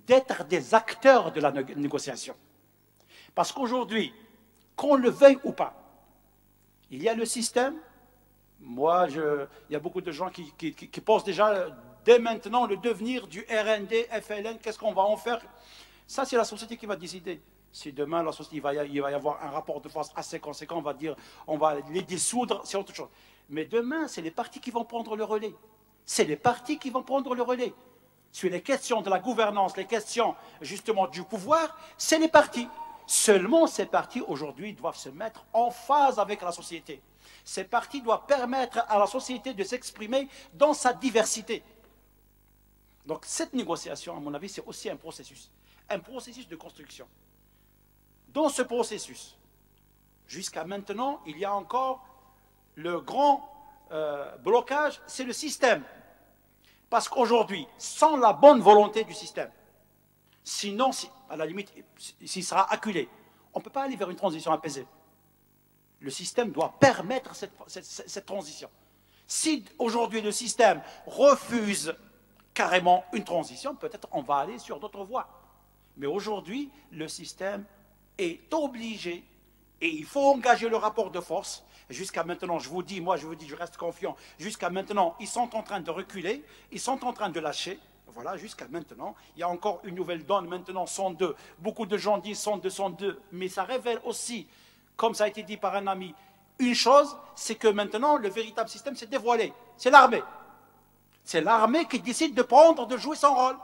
d'être des acteurs de la négociation. Parce qu'aujourd'hui, qu'on le veuille ou pas, il y a le système. Moi, il y a beaucoup de gens qui pensent déjà dès maintenant le devenir du RND, FLN, qu'est-ce qu'on va en faire? Ça, c'est la société qui va décider. Si demain, la société, il va y avoir un rapport de force assez conséquent, on va dire, on va les dissoudre, c'est autre chose. Mais demain, c'est les partis qui vont prendre le relais. C'est les partis qui vont prendre le relais. Sur les questions de la gouvernance, les questions justement du pouvoir, c'est les partis. Seulement, ces partis, aujourd'hui, doivent se mettre en phase avec la société. Ces partis doivent permettre à la société de s'exprimer dans sa diversité. Donc, cette négociation, à mon avis, c'est aussi un processus de construction. Dans ce processus, jusqu'à maintenant, il y a encore le grand blocage, c'est le système. Parce qu'aujourd'hui, sans la bonne volonté du système, sinon, à la limite, s'il sera acculé, on ne peut pas aller vers une transition apaisée. Le système doit permettre cette transition. Si aujourd'hui le système refuse carrément une transition, peut-être on va aller sur d'autres voies. Mais aujourd'hui, le système est obligé, et il faut engager le rapport de force. Jusqu'à maintenant, je reste confiant, jusqu'à maintenant, ils sont en train de reculer, ils sont en train de lâcher. Voilà, jusqu'à maintenant, il y a encore une nouvelle donne, maintenant 102. Beaucoup de gens disent 102, mais ça révèle aussi, comme ça a été dit par un ami, une chose, c'est que maintenant, le véritable système s'est dévoilé. C'est l'armée. C'est l'armée qui décide de jouer son rôle.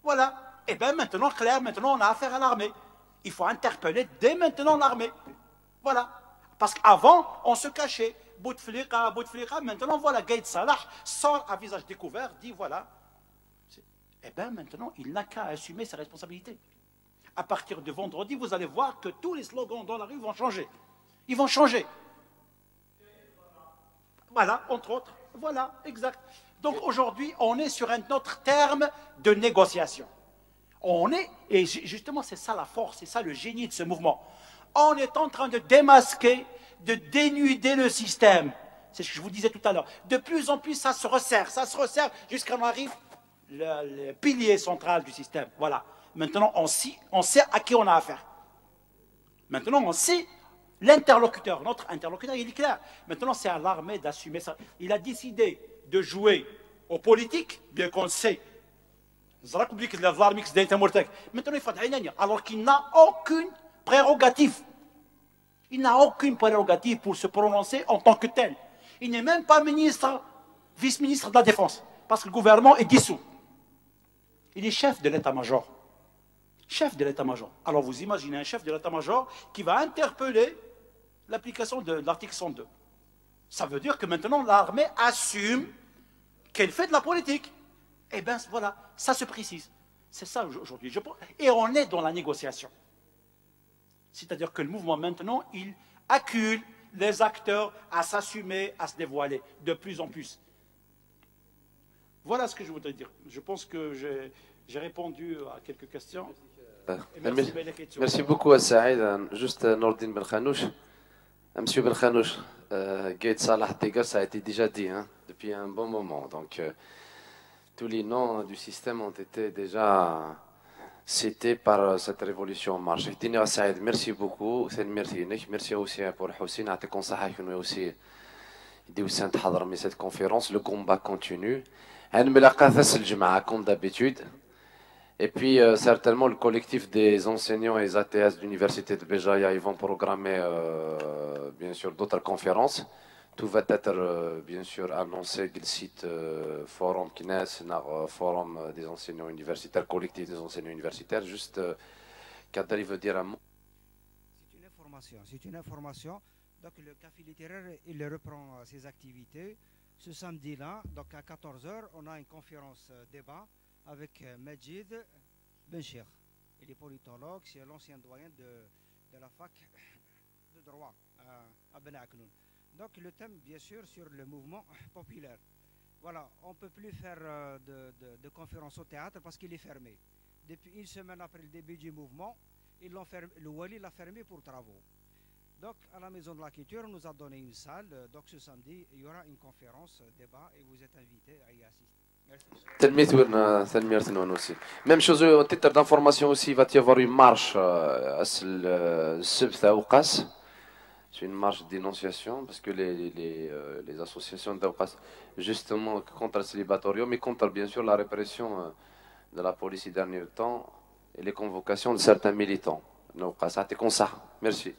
Voilà. Et bien maintenant, clair, maintenant, on a affaire à l'armée. Il faut interpeller dès maintenant l'armée. Voilà. Parce qu'avant, on se cachait. Bouteflika, maintenant, voilà, Gaïd Salah sort à visage découvert, dit voilà, eh bien maintenant, il n'a qu'à assumer ses responsabilités. À partir de vendredi, vous allez voir que tous les slogans dans la rue vont changer. Ils vont changer. Voilà, entre autres. Voilà, exact. Donc aujourd'hui, on est sur un autre terme de négociation. On est, et justement c'est ça la force, c'est ça le génie de ce mouvement. On est en train de démasquer, de dénuder le système. C'est ce que je vous disais tout à l'heure. De plus en plus, ça se resserre jusqu'à ce qu'on arrive le pilier central du système. Voilà. Maintenant, on sait à qui on a affaire. Maintenant, on sait l'interlocuteur. Notre interlocuteur, il est clair. Maintenant, c'est à l'armée d'assumer ça. Il a décidé de jouer aux politiques, bien qu'on le sait. Maintenant, il faut alors qu'il n'a aucune prérogative. Il n'a aucune prérogative pour se prononcer en tant que tel. Il n'est même pas ministre, vice-ministre de la Défense, parce que le gouvernement est dissous. Il est chef de l'état-major. Chef de l'état-major. Alors vous imaginez un chef de l'état-major qui va interpeller l'application de l'article 102. Ça veut dire que maintenant l'armée assume qu'elle fait de la politique. Eh bien voilà, ça se précise. C'est ça aujourd'hui. Et on est dans la négociation. C'est-à-dire que le mouvement maintenant, il accule les acteurs à s'assumer, à se dévoiler de plus en plus. Voilà ce que je voudrais dire. Je pense que j'ai répondu à quelques questions. Merci beaucoup, Saïd. Juste Nordine Ben Khanouch. Monsieur Ben Khanouch, Gaïd Salah Tegar, ça a été déjà dit depuis un bon moment. Donc, tous les noms du système ont été déjà cités par cette révolution en marche. Saïd, merci beaucoup. Merci aussi pour Houssine. يعطيكم الصحة يكونوا aussi يديو سنة تحضر من cette conférence. Le combat continue. هنملاقا ثلاث الجمعة comme d'habitude. Et puis, certainement, le collectif des enseignants et des ATS de l'Université de Béjaïa, ils vont programmer, bien sûr, d'autres conférences. Tout va être, bien sûr, annoncé sur le site Forum Kines, Forum des enseignants universitaires, collectif des enseignants universitaires. Juste, Kadri veut dire un mot. C'est une information. Donc, le café littéraire, il reprend ses activités. Ce samedi-là, donc à 14h, on a une conférence débat avec Majid Benchir. Il est politologue, c'est l'ancien doyen de la fac de droit à Ben Aknoun. Donc le thème, bien sûr, sur le mouvement populaire. Voilà, on ne peut plus faire de conférence au théâtre parce qu'il est fermé. Depuis une semaine après le début du mouvement, le Wali l'a fermé pour travaux. Donc à la Maison de la Culture, on nous a donné une salle. Donc ce samedi, il y aura une conférence, débat, et vous êtes invités à y assister. Merci. Même chose, en titre d'information aussi, il va y avoir une marche le Sebt Aouqas. C'est une marche de dénonciation parce que les associations d'Aouqas, justement contre le célibatorium, mais contre bien sûr la répression de la police ces derniers temps et les convocations de certains militants. Merci.